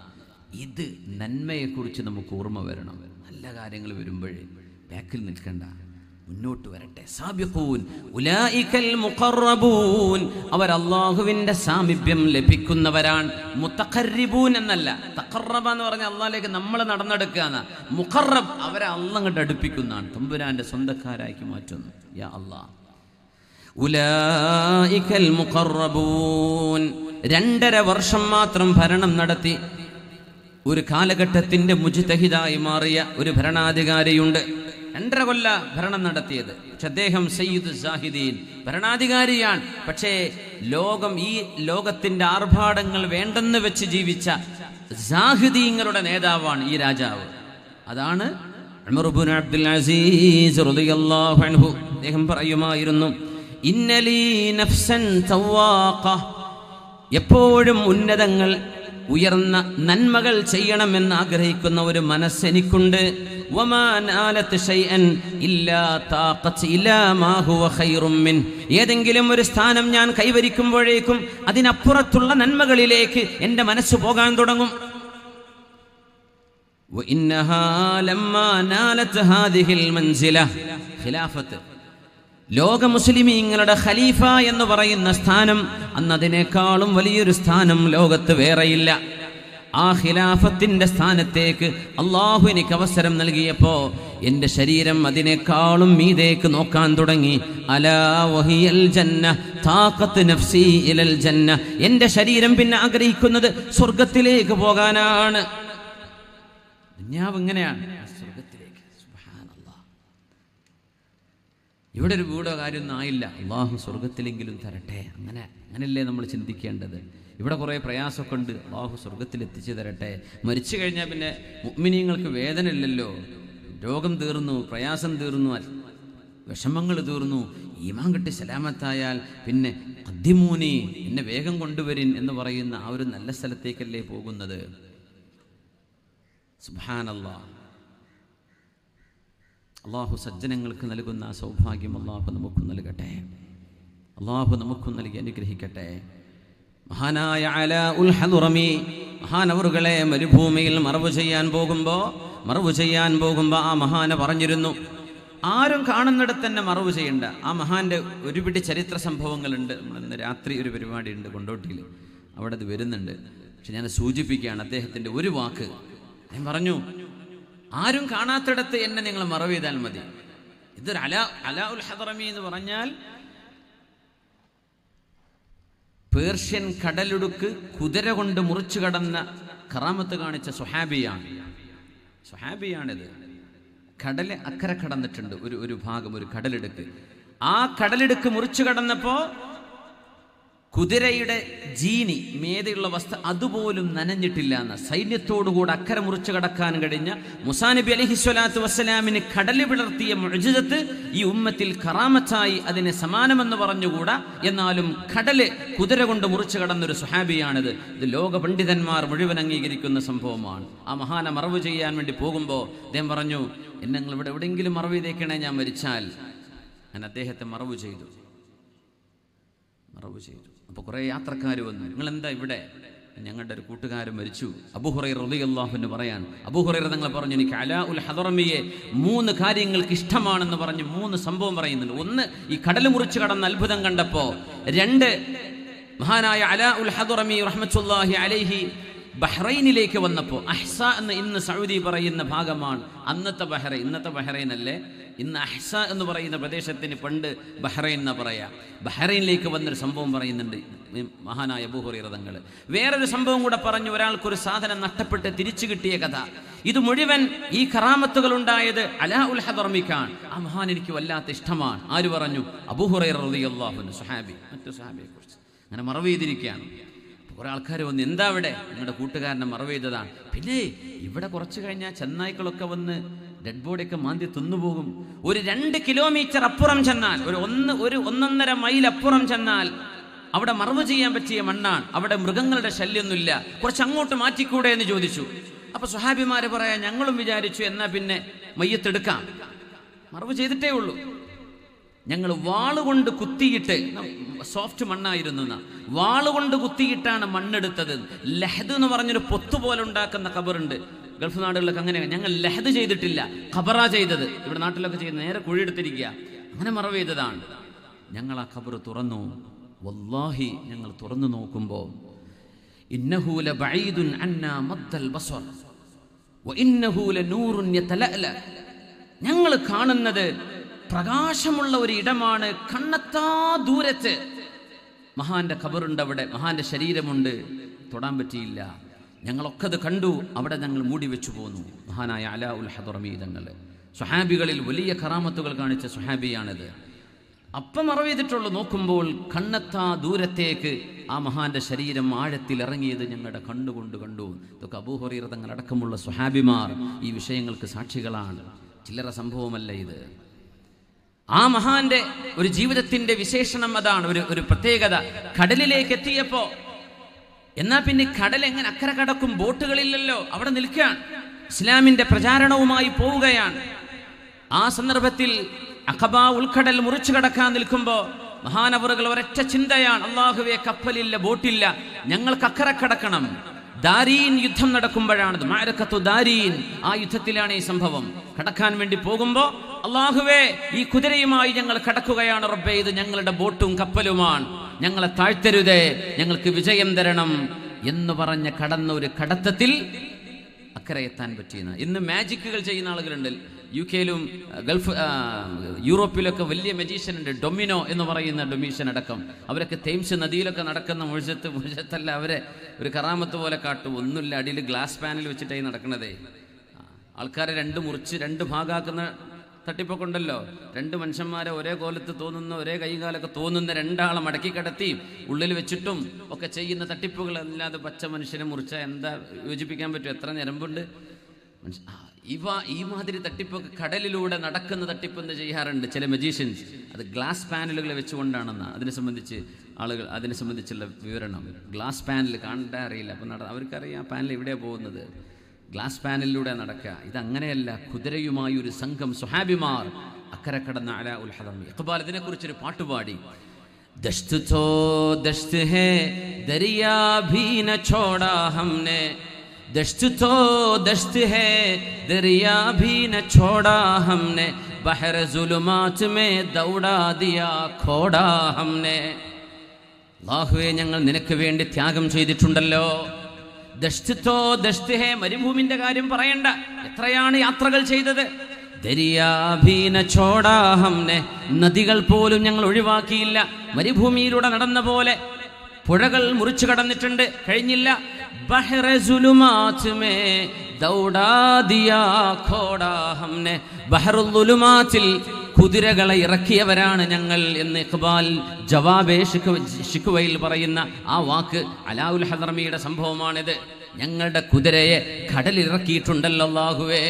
Speaker 1: ഇത് നന്മയെക്കുറിച്ച് നമുക്ക് ഓർമ്മ വരണം. നല്ല കാര്യങ്ങൾ വരുമ്പോഴേ ബാക്കിൽ നിൽക്കണ്ട, മുന്നോട്ട് വരട്ടെ. സാബിഖൂൻ ഉലൈകൽ മുഖറബൂൻ, അവർ അല്ലാഹുവിന്റെ സാമീപ്യം ലഭിക്കുന്നവരാണ്. മുതഖർരിബൂൻ എന്നല്ല, തഖറബ എന്ന് പറഞ്ഞാൽ അല്ലാഹുവിലേക്ക് നമ്മൾ നടന്നെടുക്കാന്ന. മുഖറബ് അവരെ അല്ലാഹ് അങ്ങോട്ട് അടുപ്പിക്കുന്നതാണ്, തമ്പുരാന്റെ സ്വന്തക്കാരാക്കി മാറ്റുന്നു. യാ അല്ലാഹ്, ഉലൈകൽ മുഖറബൂൻ. 2.5 വർഷം മാത്രം ഭരണം നടത്തി ഒരു കാലഘട്ടത്തിന്റെ മുജ്തഹിദായി മാറിയ ഒരു ഭരണാധികാരിയുണ്ട്. 2.5 കൊല്ലം ഭരണം നടത്തിയത്. പക്ഷെ അദ്ദേഹം സയ്യിദ് സാഹിദീൻ ഭരണാധികാരിയാണ്. പക്ഷേ ഈ ലോകത്തിന്റെ ആർഭാടങ്ങൾ വേണ്ടെന്ന് വെച്ച് ജീവിച്ച സാഹിദീങ്ങളുടെ നേതാവാണ് ഈ രാജാവ്. അതാണ് ഉമർ ഇബ്നു അബ്ദുൽ അസീസ് റളിയല്ലാഹു അൻഹു. അദ്ദേഹം പറയുമായിരുന്നു, ഇന്നലീ നഫ്സൻ തവാഖ, എപ്പോഴും ഉന്നതങ്ങൾ, ഉയർന്ന നന്മകൾ ചെയ്യണമെന്ന് ആഗ്രഹിക്കുന്ന ഒരു മനസ്സ് എനിക്കുണ്ട്. ഏതെങ്കിലും ഒരു സ്ഥാനം ഞാൻ കൈവരിക്കുമ്പോഴേക്കും അതിനപ്പുറത്തുള്ള നന്മകളിലേക്ക് എൻ്റെ മനസ്സ് പോകാൻ തുടങ്ങും. ലോക മുസ്ലിമീങ്ങളുടെ ഖലീഫ എന്ന് പറയുന്ന സ്ഥാനം, അന്നതിനേക്കാളും വലിയൊരു സ്ഥാനം ലോകത്ത് വേറെയില്ല. ആ ഖിലാഫത്തിന്റെ സ്ഥാനത്തേക്ക് അള്ളാഹു എനിക്ക് അവസരം നൽകിയപ്പോ എൻ്റെ ശരീരം അതിനേക്കാളും മീതേക്ക് നോക്കാൻ തുടങ്ങി. അലാ വഹിയൽ ജന്ന താഖത്ത് നഫ്സി ഇലൽ ജന്ന, എൻ്റെ ശരീരം പിന്നെ ആഗ്രഹിക്കുന്നത് സ്വർഗത്തിലേക്ക് പോകാനാണ്. ദുനിയാവ് ഇങ്ങനെയാണ്, സ്വർഗത്തിലേക്ക്. സുബ്ഹാനല്ലാഹ്, ഇവിടെ ഒരു വീടോ കാര്യമൊന്നും ആയില്ല, അള്ളാഹു സ്വർഗത്തിലെങ്കിലും തരട്ടെ. അങ്ങനെയല്ലേ നമ്മൾ ചിന്തിക്കേണ്ടത്. ഇവിടെ കുറേ പ്രയാസമൊക്കെ ഉണ്ട്, അള്ളാഹു സ്വർഗത്തിൽ എത്തിച്ചു തരട്ടെ. മരിച്ചു കഴിഞ്ഞാൽ പിന്നെ മുഅ്മിനീങ്ങൾക്ക് വേദന ഇല്ലല്ലോ, രോഗം തീർന്നു, പ്രയാസം തീർന്നു, വിഷമങ്ങൾ തീർന്നു. ഈമാൻ കിട്ടി സലാമത്തായാൽ പിന്നെ ഖദ്ദിമൂനി, എന്നെ വേഗം കൊണ്ടുവരിൻ എന്ന് പറയുന്ന ആ ഒരു നല്ല സ്ഥലത്തേക്കല്ലേ പോകുന്നത്. സുബ്ഹാനല്ലാഹ്, അള്ളാഹു സജ്ജനങ്ങൾക്ക് നൽകുന്ന ആ സൗഭാഗ്യം അള്ളാഹു നമുക്ക് നൽകട്ടെ. അള്ളാഹു നമുക്കും നൽകി അനുഗ്രഹിക്കട്ടെ. മഹാനായ അലാഉൽ ഹദ്റമി മഹാനവറുകളെ മരുഭൂമിയിൽ മറവ് ചെയ്യാൻ പോകുമ്പോൾ ആ മഹാന പറഞ്ഞിരുന്നു, ആരും കാണുന്നിടത്ത് തന്നെ മറവ് ചെയ്യണ്ട. ആ മഹാന്റെ ഒരു പിടി ചരിത്ര സംഭവങ്ങളുണ്ട്. ഇന്ന് രാത്രി ഒരു പരിപാടി ഉണ്ട് കൊണ്ടോട്ടിയിൽ, അവിടെ അത് വരുന്നുണ്ട്. പക്ഷെ ഞാൻ സൂചിപ്പിക്കുകയാണ് അദ്ദേഹത്തിന്റെ ഒരു വാക്ക്. ഞാൻ പറഞ്ഞു, ആരും കാണാത്തിടത്ത് എന്നെ നിങ്ങൾ മറവ് ചെയ്താൽ മതി. ഇതൊരു അലാഉൽ ഹദ്റമി എന്ന് പറഞ്ഞാൽ പേർഷ്യൻ കടലിടുക്ക് കുതിര കൊണ്ട് മുറിച്ചു കടന്ന കറാമത്ത് കാണിച്ച സ്വഹാബിയാണിത്. കടല് അക്കരെ കടന്നിട്ടുണ്ട്, ഒരു ഭാഗം, ഒരു കടലിടുക്ക്. ആ കടലിടുക്ക് മുറിച്ചു കടന്നപ്പോ കുതിരയുടെ ജീനി, മേതെയുള്ള വസ്തു അതുപോലും നനഞ്ഞിട്ടില്ല എന്ന. സൈന്യത്തോടുകൂടെ അക്കരെ മുറിച്ചു കടക്കാൻ കഴിഞ്ഞ മുസാ നബി അലൈഹിസ്സലാത്തു വസ്സലാമിന് കടല് പിളർത്തിയ മുഅ്ജിസത്ത് ഈ ഉമ്മത്തിൽ കറാമത്തായി അതിന് സമാനമെന്ന് പറഞ്ഞുകൂടാ. എന്നാലും കടല് കുതിര കൊണ്ട് മുറിച്ചു കടന്നൊരു സ്വഹാബിയാണിത്. ഇത് ലോക പണ്ഡിതന്മാർ മുഴുവൻ അംഗീകരിക്കുന്ന സംഭവമാണ്. ആ മഹാന മറവ് ചെയ്യാൻ വേണ്ടി പോകുമ്പോൾ അദ്ദേഹം പറഞ്ഞു, എന്നെ നിങ്ങൾ ഇവിടെ എവിടെയെങ്കിലും മറവ് ചെയ്തേക്കണേ, ഞാൻ മരിച്ചാൽ. ഞാൻ അദ്ദേഹത്തെ മറവ് ചെയ്തു. അപ്പോൾ കുറേ യാത്രക്കാർ വന്നു, നിങ്ങൾ എന്താ ഇവിടെ? ഞങ്ങളുടെ ഒരു കൂട്ടുകാരൻ മരിച്ചു. അബൂ ഹുറൈറ റളിയല്ലാഹു അൻഹു പറയാൻ, അബൂ ഹുറൈറ തങ്ങൾ പറഞ്ഞു, എനിക്ക് അലാഉൽ ഹദ്റമിയെ 3 കാര്യങ്ങൾക്ക് ഇഷ്ടമാണെന്ന് പറഞ്ഞ് 3 സംഭവം പറയുന്നുണ്ട്. 1, ഈ കടൽ മുറിച്ച് കടന്ന അത്ഭുതം കണ്ടപ്പോ. 2, മഹാനായ അലാഉൽ ഹദ്റമി റഹ്മത്തുള്ളാഹി അലൈഹി ബഹ്റൈനിലേക്ക് വന്നപ്പോൾ. അഹ്സ എന്ന് ഇന്ന് സൗദി പറയുന്ന ഭാഗമാണ് അന്നത്തെ ബഹ്റൈൻ. ഇന്നത്തെ ബഹ്റൈൻ അല്ലേ, ഇന്ന് അഹ്സ എന്ന് പറയുന്ന പ്രദേശത്തിന് പണ്ട് ബഹ്റൈൻ എന്നാ പറയാ. ബഹ്റൈനിലേക്ക് വന്നൊരു സംഭവം പറയുന്നുണ്ട് മഹാനായ അബൂ ഹുറൈറ തങ്ങൾ. വേറൊരു സംഭവം കൂടെ പറഞ്ഞു, ഒരാൾക്കൊരു സാധനം നഷ്ടപ്പെട്ട് തിരിച്ചു കിട്ടിയ കഥ. ഇത് മുഴുവൻ ഈ കറാമത്തുകൾ ഉണ്ടായത് അലാഉൽ ഹദ്റമിക്കാണ്. ആ മഹാൻ എനിക്ക് വല്ലാത്ത ഇഷ്ടമാണ്. ആര് പറഞ്ഞു? അബൂ ഹുറൈറ റളിയല്ലാഹു അൻഹു, സ്വഹാബി. മറ്റു സ്വഹാബിയെ കുറിച്ച് അങ്ങനെ മറവ് ചെയ്തിരിക്കുകയാണ്. കുറെ ആൾക്കാർ വന്ന്, എന്താ ഇവിടെ? നിങ്ങളുടെ കൂട്ടുകാരനെ മറവ് ചെയ്തതാണ്. പിന്നെ ഇവിടെ കുറച്ച് കഴിഞ്ഞാൽ ചെന്നായ്ക്കളൊക്കെ വന്ന് ഡെഡ് ബോഡിയൊക്കെ മാന്തി തിന്നുപോകും. ഒരു 2 കിലോമീറ്റർ അപ്പുറം ചെന്നാൽ, ഒരു 1.5 മൈൽ അപ്പുറം ചെന്നാൽ അവിടെ മറവ് ചെയ്യാൻ പറ്റിയ മണ്ണാണ്. അവിടെ മൃഗങ്ങളുടെ ശല്യമൊന്നുമില്ല. കുറച്ച് അങ്ങോട്ട് മാറ്റിക്കൂടെ എന്ന് ചോദിച്ചു. അപ്പൊ സ്വഹാബിമാര് പറയാ, ഞങ്ങളും വിചാരിച്ചു എന്നാ പിന്നെ മയ്യത്തെടുക്കാം, മറവ് ചെയ്തിട്ടേ ഉള്ളൂ. ഞങ്ങൾ വാളുകൊണ്ട് കുത്തിയിട്ട്, സോഫ്റ്റ് മണ്ണായിരുന്നു, വാളുകൊണ്ട് കുത്തിയിട്ടാണ് മണ്ണെടുത്തത്. ലഹദ് എന്ന് പറഞ്ഞൊരു പൊത്തുപോലെ ഉണ്ടാക്കുന്ന ഖബറുണ്ട് ഗൾഫ് നാടുകളിലൊക്കെ. അങ്ങനെ ഞങ്ങൾ ലഹദ് ചെയ്തിട്ടില്ല, ഖബറാ ചെയ്തത്. ഇവിടെ നാട്ടിലൊക്കെ ചെയ്യുന്നത് നേരെ കുഴിയെടുത്തിരിക്കുക, അങ്ങനെ മറവ് ചെയ്തതാണ്. ഞങ്ങൾ ആ ഖബർ തുറന്നു. വല്ലാഹി ഞങ്ങൾ തുറന്നു നോക്കുമ്പോൾ ഇന്നഹു ലബഈദുൻ അന്നാ മദ്ദൽ ബസർ വഇന്നഹു ലനൂറുൻ യതലഅല, ഞങ്ങൾ കാണുന്നത് പ്രകാശമുള്ള ഒരു ഇടമാണ്. കണ്ണെത്താ ദൂരത്ത് മഹാന്റെ ഖബറുണ്ട്, അവിടെ മഹാന്റെ ശരീരമുണ്ട്, തൊടാൻ പറ്റിയില്ല. ഞങ്ങളൊക്കെ അത് കണ്ടു, അവിടെ ഞങ്ങൾ മൂടി വെച്ചു പോന്നു. മഹാനായ അലാ ഉൽ ഹദറമി തങ്ങൾ, സ്വഹാബികളിൽ വലിയ കറാമത്തുകൾ കാണിച്ച സ്വഹാബിയാണിത്. അപ്പം മറവ് ചെയ്തിട്ടുള്ളൂ. നോക്കുമ്പോൾ കണ്ണെത്താ ദൂരത്തേക്ക് ആ മഹാന്റെ ശരീരം ആഴത്തിൽ ഇറങ്ങിയത് ഞങ്ങളുടെ കണ്ണുകൊണ്ട് കണ്ടു. ഇതൊക്കെ അബൂ ഹുറൈറ തങ്ങൾ അടക്കമുള്ള സ്വഹാബിമാർ ഈ വിഷയങ്ങൾക്ക് സാക്ഷികളാണ്. ചില്ലറ സംഭവമല്ല ഇത്. ആ മഹാന്റെ ഒരു ജീവിതത്തിന്റെ വിശേഷണം അതാണ്, ഒരു പ്രത്യേകത. കടലിലേക്ക് എത്തിയപ്പോ, എന്നാ പിന്നെ കടൽ എങ്ങനെ അക്കരെ കടക്കും? ബോട്ടുകളില്ലല്ലോ, അവിടെ നിൽക്കാൻ ഇസ്ലാമിന്റെ പ്രചാരണവുമായി പോവുകയാണ്. ആ സന്ദർഭത്തിൽ അഖബ ഉൾക്കടൽ മുറിച്ചു കടക്കാൻ നിൽക്കുമ്പോ മഹാനവറുകൾ ഒരൊറ്റ ചിന്തയാണ്, അല്ലാഹുവേ, കപ്പലില്ല, ബോട്ടില്ല, ഞങ്ങൾക്ക് അക്കരെ കടക്കണം. ദാരീൻ യുദ്ധം നടക്കുമ്പോഴാണത്, മഅറകത്തു ദാരീൻ. ആ യുദ്ധത്തിലാണ് ഈ സംഭവം. കടക്കാൻ വേണ്ടി പോകുമ്പോ അല്ലാഹുവേ, ഈ കുതിരയുമായി ഞങ്ങൾ കടക്കുകയാണ് റബ്ബേ, ഇത് ഞങ്ങളുടെ ബോട്ടും കപ്പലുമാണ്, ഞങ്ങളെ താഴ്ത്തരുതേ, ഞങ്ങൾക്ക് വിജയം തരണം എന്ന് പറഞ്ഞ കടന്ന ഒരു കടത്തത്തിൽ അക്കരെ എത്താൻ പറ്റിയെന്ന്. ഇന്ന് മാജിക്കുകൾ ചെയ്യുന്ന ആളുകളുണ്ട്. UK-ലും ഗൾഫ് യൂറോപ്പിലൊക്കെ വലിയ മജീഷ്യൻ ഉണ്ട്, ഡൊമിനോ എന്ന് പറയുന്ന ഡൊമീഷ്യൻ അടക്കം. അവരൊക്കെ തേംസ് നദിയിലൊക്കെ നടക്കുന്ന മുഴുത്തല്ല, അവരെ ഒരു കറാമത്ത് പോലെ കാട്ടും. ഒന്നുമില്ല, അടിയിൽ ഗ്ലാസ് പാനിൽ വെച്ചിട്ടായി നടക്കണതേ. ആൾക്കാരെ രണ്ട് ഭാഗമാക്കുന്ന തട്ടിപ്പൊക്കെ ഉണ്ടല്ലോ. രണ്ട് മനുഷ്യന്മാരെ ഒരേ കോലത്ത് തോന്നുന്ന, ഒരേ കൈകാലൊക്കെ തോന്നുന്ന രണ്ടാളെ മടക്കി കിടത്തി ഉള്ളിൽ വെച്ചിട്ടും ഒക്കെ ചെയ്യുന്ന തട്ടിപ്പുകൾ. അല്ലാതെ പച്ച മനുഷ്യനെ മുറിച്ച എന്താ യോജിപ്പിക്കാൻ പറ്റും? എത്ര ഞരമ്പുണ്ട് ഈ മാതിരി തട്ടിപ്പൊക്കെ കടലിലൂടെ നടക്കുന്ന തട്ടിപ്പെന്ന് ചെയ്യാറുണ്ട് ചില മജീഷ്യൻസ്. അത് ഗ്ലാസ് പാനലുകൾ വെച്ചുകൊണ്ടാണെന്ന് അതിനെ സംബന്ധിച്ചുള്ള വിവരണം. ഗ്ലാസ് പാനൽ കാണാൻ അറിയില്ല, അപ്പം അവർക്കറിയാം പാനൽ എവിടെയാണ് പോകുന്നത്. ഗ്ലാസ് പാനലിലൂടെ നടക്കുക. ഇതങ്ങനെയല്ല. കുതിരയുമായി ഒരു സംഘം സ്വഹാബിമാർ അക്കരെ കടന്ന അലാ ഉൽ ഹദറമി. ഇഖ്ബാൽ ഇതിനെക്കുറിച്ചൊരു പാട്ടുപാടി. ദശ്ത് തോ ദശ്ത് ഹേ ദരിയാ ഭീ ന ഛോടാ ഹംനെ, ദശ്ത് തോ ദശ്ത് ഹേ ദരിയാ ഭീ ന ഛോടാ ഹംനെ, ബഹർ സുലുമാത് മേ ദൗടാ ദിയാ ഖോടാ ഹംനെ. അല്ലാഹുവേ, ഞങ്ങൾ നിനക്ക് വേണ്ടി ത്യാഗം ചെയ്തിട്ടുണ്ടല്ലോ. ദശ്ത് തോ ദശ്ത് ഹേ, മരുഭൂമിന്റെ കാര്യം പറയണ്ട, എത്രയാണ് യാത്രകൾ ചെയ്തത്. ദരിയാ ഭീ ന ഛോടാ ഹംനെ, നദികൾ പോലും ഞങ്ങൾ ഒഴിവാക്കിയില്ല. മരുഭൂമിയിലൂടെ നടന്ന പോലെ പുഴകൾ മുറിച്ചു കടന്നിട്ടുണ്ട്, കഴിഞ്ഞില്ല. ബഹ്റ സുലുമാത് മേ ദൗടാ ദിയാ ഖോടാ ഹംനെ, ബഹ്റുൽ ദുലുമാത്തിൽ കുതിരകളെ ഇറക്കിയവരാണ് ഞങ്ങൾ എന്ന് ഇഖ്ബാൽ ജവാബേ ശിക്വയിൽ പറയുന്ന ആ വാക്ക് അലാ ഉൽ ഹദറമിയുടെ സംഭവമാണിത്. ഞങ്ങളുടെ കുതിരയെ കടലിറക്കിയിട്ടുണ്ടല്ലോ അല്ലാഹുവേ.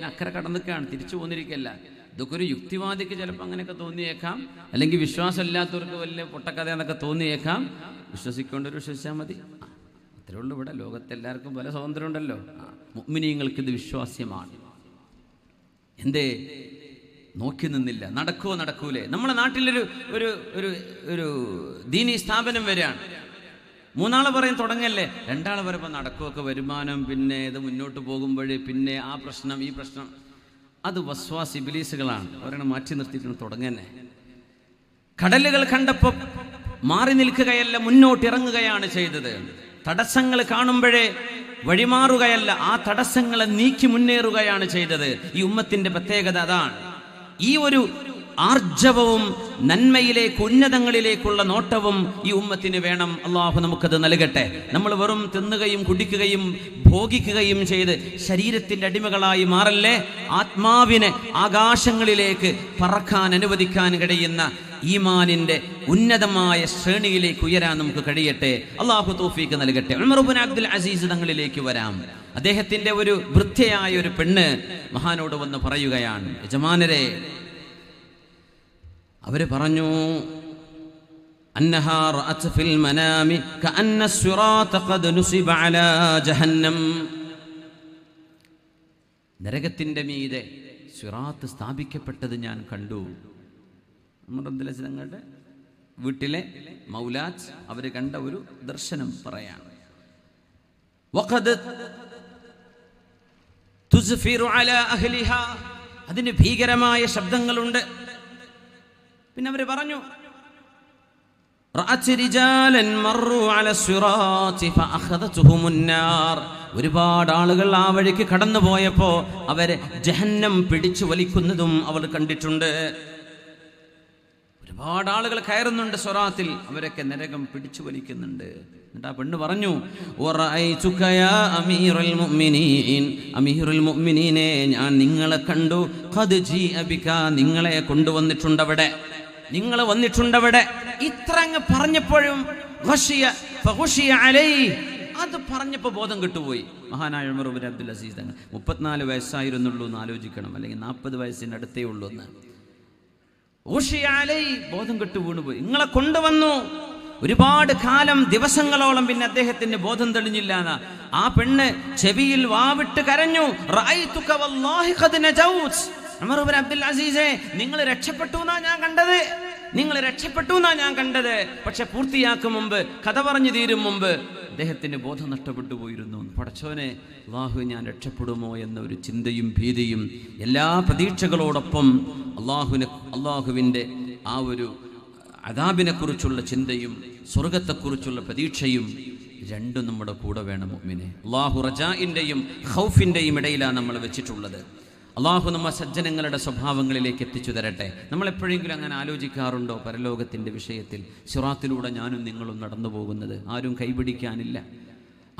Speaker 1: അക്കരെ കടന്നിക്കാണ്, തിരിച്ചു പോന്നിരിക്കല്ല. ഇതൊക്കെ ഒരു യുക്തിവാദിക്ക് ചിലപ്പോൾ അങ്ങനെയൊക്കെ തോന്നിയേക്കാം, അല്ലെങ്കിൽ വിശ്വാസമില്ലാത്തവർക്ക് വലിയ പൊട്ടക്കഥ എന്നൊക്കെ തോന്നിയേക്കാം. വിശ്വസിക്കേണ്ടവർ വിശ്വസിച്ചാൽ മതി, അത്രേ ഉള്ളൂ. ഇവിടെ ലോകത്തെല്ലാവർക്കും പല സ്വാതന്ത്ര്യം ഉണ്ടല്ലോ. മുഅ്മിനീങ്ങൾക്ക് ഇത് വിശ്വാസ്യമാണ്. എന്തേ നോക്കി നിന്നില്ല? നടക്കുമോ നടക്കൂലേ? നമ്മുടെ നാട്ടിലൊരു ഒരു ഒരു ഒരു ദീനീ സ്ഥാപനം വരികയാണ്. മൂന്നാള് പറയും തുടങ്ങല്ലേ, രണ്ടാൾ പറയുമ്പോൾ നടക്കുമൊക്കെ, വരുമാനം, പിന്നെ ഇത് മുന്നോട്ട് പോകുമ്പോൾ പിന്നെ ആ പ്രശ്നം ഈ പ്രശ്നം. അത് വസ്വാസ് ഇബ്ലീസുകളാണ്. അവരെ മാറ്റി നിർത്തിയിട്ട് തുടങ്ങന്നെ. കടലുകൾ കണ്ടപ്പോൾ മാറി നിൽക്കുകയല്ല, മുന്നോട്ട് ഇറങ്ങുകയാണ് ചെയ്തത്. തടസ്സങ്ങൾ കാണുമ്പോഴേ വഴിമാറുകയല്ല, ആ തടസ്സങ്ങളെ നീക്കി മുന്നേറുകയാണ് ചെയ്തത്. ഈ ഉമ്മത്തിന്റെ പ്രത്യേകത അതാണ്. ഈ ഒരു ആർജവവും നന്മയിലേക്ക്, ഉന്നതങ്ങളിലേക്കുള്ള നോട്ടവും ഈ ഉമ്മത്തിന് വേണം. അള്ളാഹു നമുക്കത് നൽകട്ടെ. നമ്മൾ വെറും തിന്നുകയും കുടിക്കുകയും ഭോഗിക്കുകയും ചെയ്ത് ശരീരത്തിന്റെ അടിമകളായി മാറല്ലേ. ആത്മാവിനെ ആകാശങ്ങളിലേക്ക് പറക്കാൻ അനുവദിക്കാൻ കഴിയുന്ന ഈമാനിന്റെ ഉന്നതമായ ശ്രേണിയിലേക്ക് ഉയരാൻ നമുക്ക് കഴിയട്ടെ. അള്ളാഹു തൗഫീഖ് നൽകട്ടെ. ഉമർ ഇബ്നു അബ്ദുൽ അസീസ് തങ്ങളിലേക്ക് വരാം. അദ്ദേഹത്തിന്റെ ഒരു വൃദ്ധയായ ഒരു പെണ്ണ് മഹാനോട് വന്ന് പറയുകയാണ്, യജമാനരെ, അവര് പറഞ്ഞു, അന്നഹാ റഅത് ഫിൽ മനാമി കഅന്ന സിറാത ഖദ് നുസിബ അലാ ജഹന്നം. നരകത്തിന്റെ മീതെ സിറാത്ത് സ്ഥാപിക്കപ്പെട്ടത് ഞാൻ കണ്ടു. ഉമർ അബ്ദുൽ അസീസ് തങ്ങളുടെ വീട്ടിലെ മൗലാദ് അവർ കണ്ട ഒരു ദർശനം പറയാണ്. വഖദ് തുസ്ഫിറു അലാ അഹ്ലിഹാ, അതിന് ഭീകരമായ ശബ്ദങ്ങളുണ്ട്. പിന്നെ അവർ പറഞ്ഞു റഅത് റിജാലൻ മർറു അലാ സിറാത്തി ഫഅഖദതുഹുമുൻ നാർ, ഒരുപാട് ആളുകൾ ആ വഴിക്ക് കടന്നു പോയപ്പോൾ അവരെ ജഹന്നം പിടിച്ചു വലിക്കുന്നതും അവർ കണ്ടിട്ടുണ്ട്. ഒരുപാട് ആളുകൾ കയറുന്നുണ്ട് സിറാത്തിൽ, അവരൊക്കെ നരകം പിടിച്ചു വലിക്കുന്നുണ്ട്. എന്നിട്ട് ആ പെണ്ണ് പറഞ്ഞു വറഅയ്തുക യാ അമീറുൽ മുഅ്മിനീൻ, അമീറുൽ മുഅ്മിനീനെ ഞാൻ നിങ്ങളെ കണ്ടു. ഖദ് ജീഅ ബിക, നിങ്ങളെ കൊണ്ടുവന്നിട്ടുണ്ട് അവിടെ, നിങ്ങൾ വന്നിട്ടുണ്ടവിടെ. ഇത്ര അങ്ങ് പറഞ്ഞപ്പോഴും അത് പറഞ്ഞപ്പോൾ ബോധം കിട്ടുപോയി. മഹാനായ ഉമർ ഇബ്നു അബ്ദുൽ അസീസ് തങ്ങൾ 34 വയസ്സായിരുന്നുള്ളൂ എന്ന് ആലോചിക്കണം, അല്ലെങ്കിൽ 40 വയസ്സിന് അടുത്തേ ഉള്ളൂ എന്ന്. ബോധം കെട്ടു വീണുപോയി. നിങ്ങളെ കൊണ്ടുവന്നു. ഒരുപാട് കാലം, ദിവസങ്ങളോളം പിന്നെ അദ്ദേഹത്തിന് ബോധം തെളിഞ്ഞില്ല. ആ പെണ്ണ് ചെവിയിൽ വാവിട്ട് കരഞ്ഞു, റഅയ്തുക വല്ലാഹി ഖദ് നജൗത്. ഉമർ ഇബ്നു അബ്ദുൽ അസീസേ, നിങ്ങൾ രക്ഷപ്പെട്ടു എന്നാ ഞാൻ കണ്ടത്, നിങ്ങൾ രക്ഷപ്പെട്ടു എന്നാ ഞാൻ കണ്ടത്. പക്ഷെ പൂർത്തിയാക്കും മുമ്പ്, കഥ പറഞ്ഞു തീരും മുമ്പ് അദ്ദേഹത്തിന് ബോധം നഷ്ടപ്പെട്ടു പോയിരുന്നു. പടച്ചോനെ, അള്ളാഹു ഞാൻ രക്ഷപ്പെടുമോ എന്ന ഒരു ചിന്തയും ഭീതിയും എല്ലാ പ്രതീക്ഷകളോടൊപ്പം അള്ളാഹുവിൻ്റെ ആ ഒരു അദാബിനെ കുറിച്ചുള്ള ചിന്തയും സ്വർഗത്തെക്കുറിച്ചുള്ള പ്രതീക്ഷയും രണ്ടും നമ്മുടെ കൂടെ വേണം മുഅ്മിനെ. അള്ളാഹു റജാഇൻ്റെയും ഖൗഫിൻ്റെയും ഇടയിലാണ് നമ്മൾ വെച്ചിട്ടുള്ളത്. അള്ളാഹു നമ്മ സജ്ജനങ്ങളുടെ സ്വഭാവങ്ങളിലേക്ക് എത്തിച്ചു തരട്ടെ. നമ്മളെപ്പോഴെങ്കിലും അങ്ങനെ ആലോചിക്കാറുണ്ടോ പരലോകത്തിൻ്റെ വിഷയത്തിൽ? സിറാത്തിലൂടെ ഞാനും നിങ്ങളും നടന്നു പോകുന്നത്, ആരും കൈപിടിക്കാനില്ല,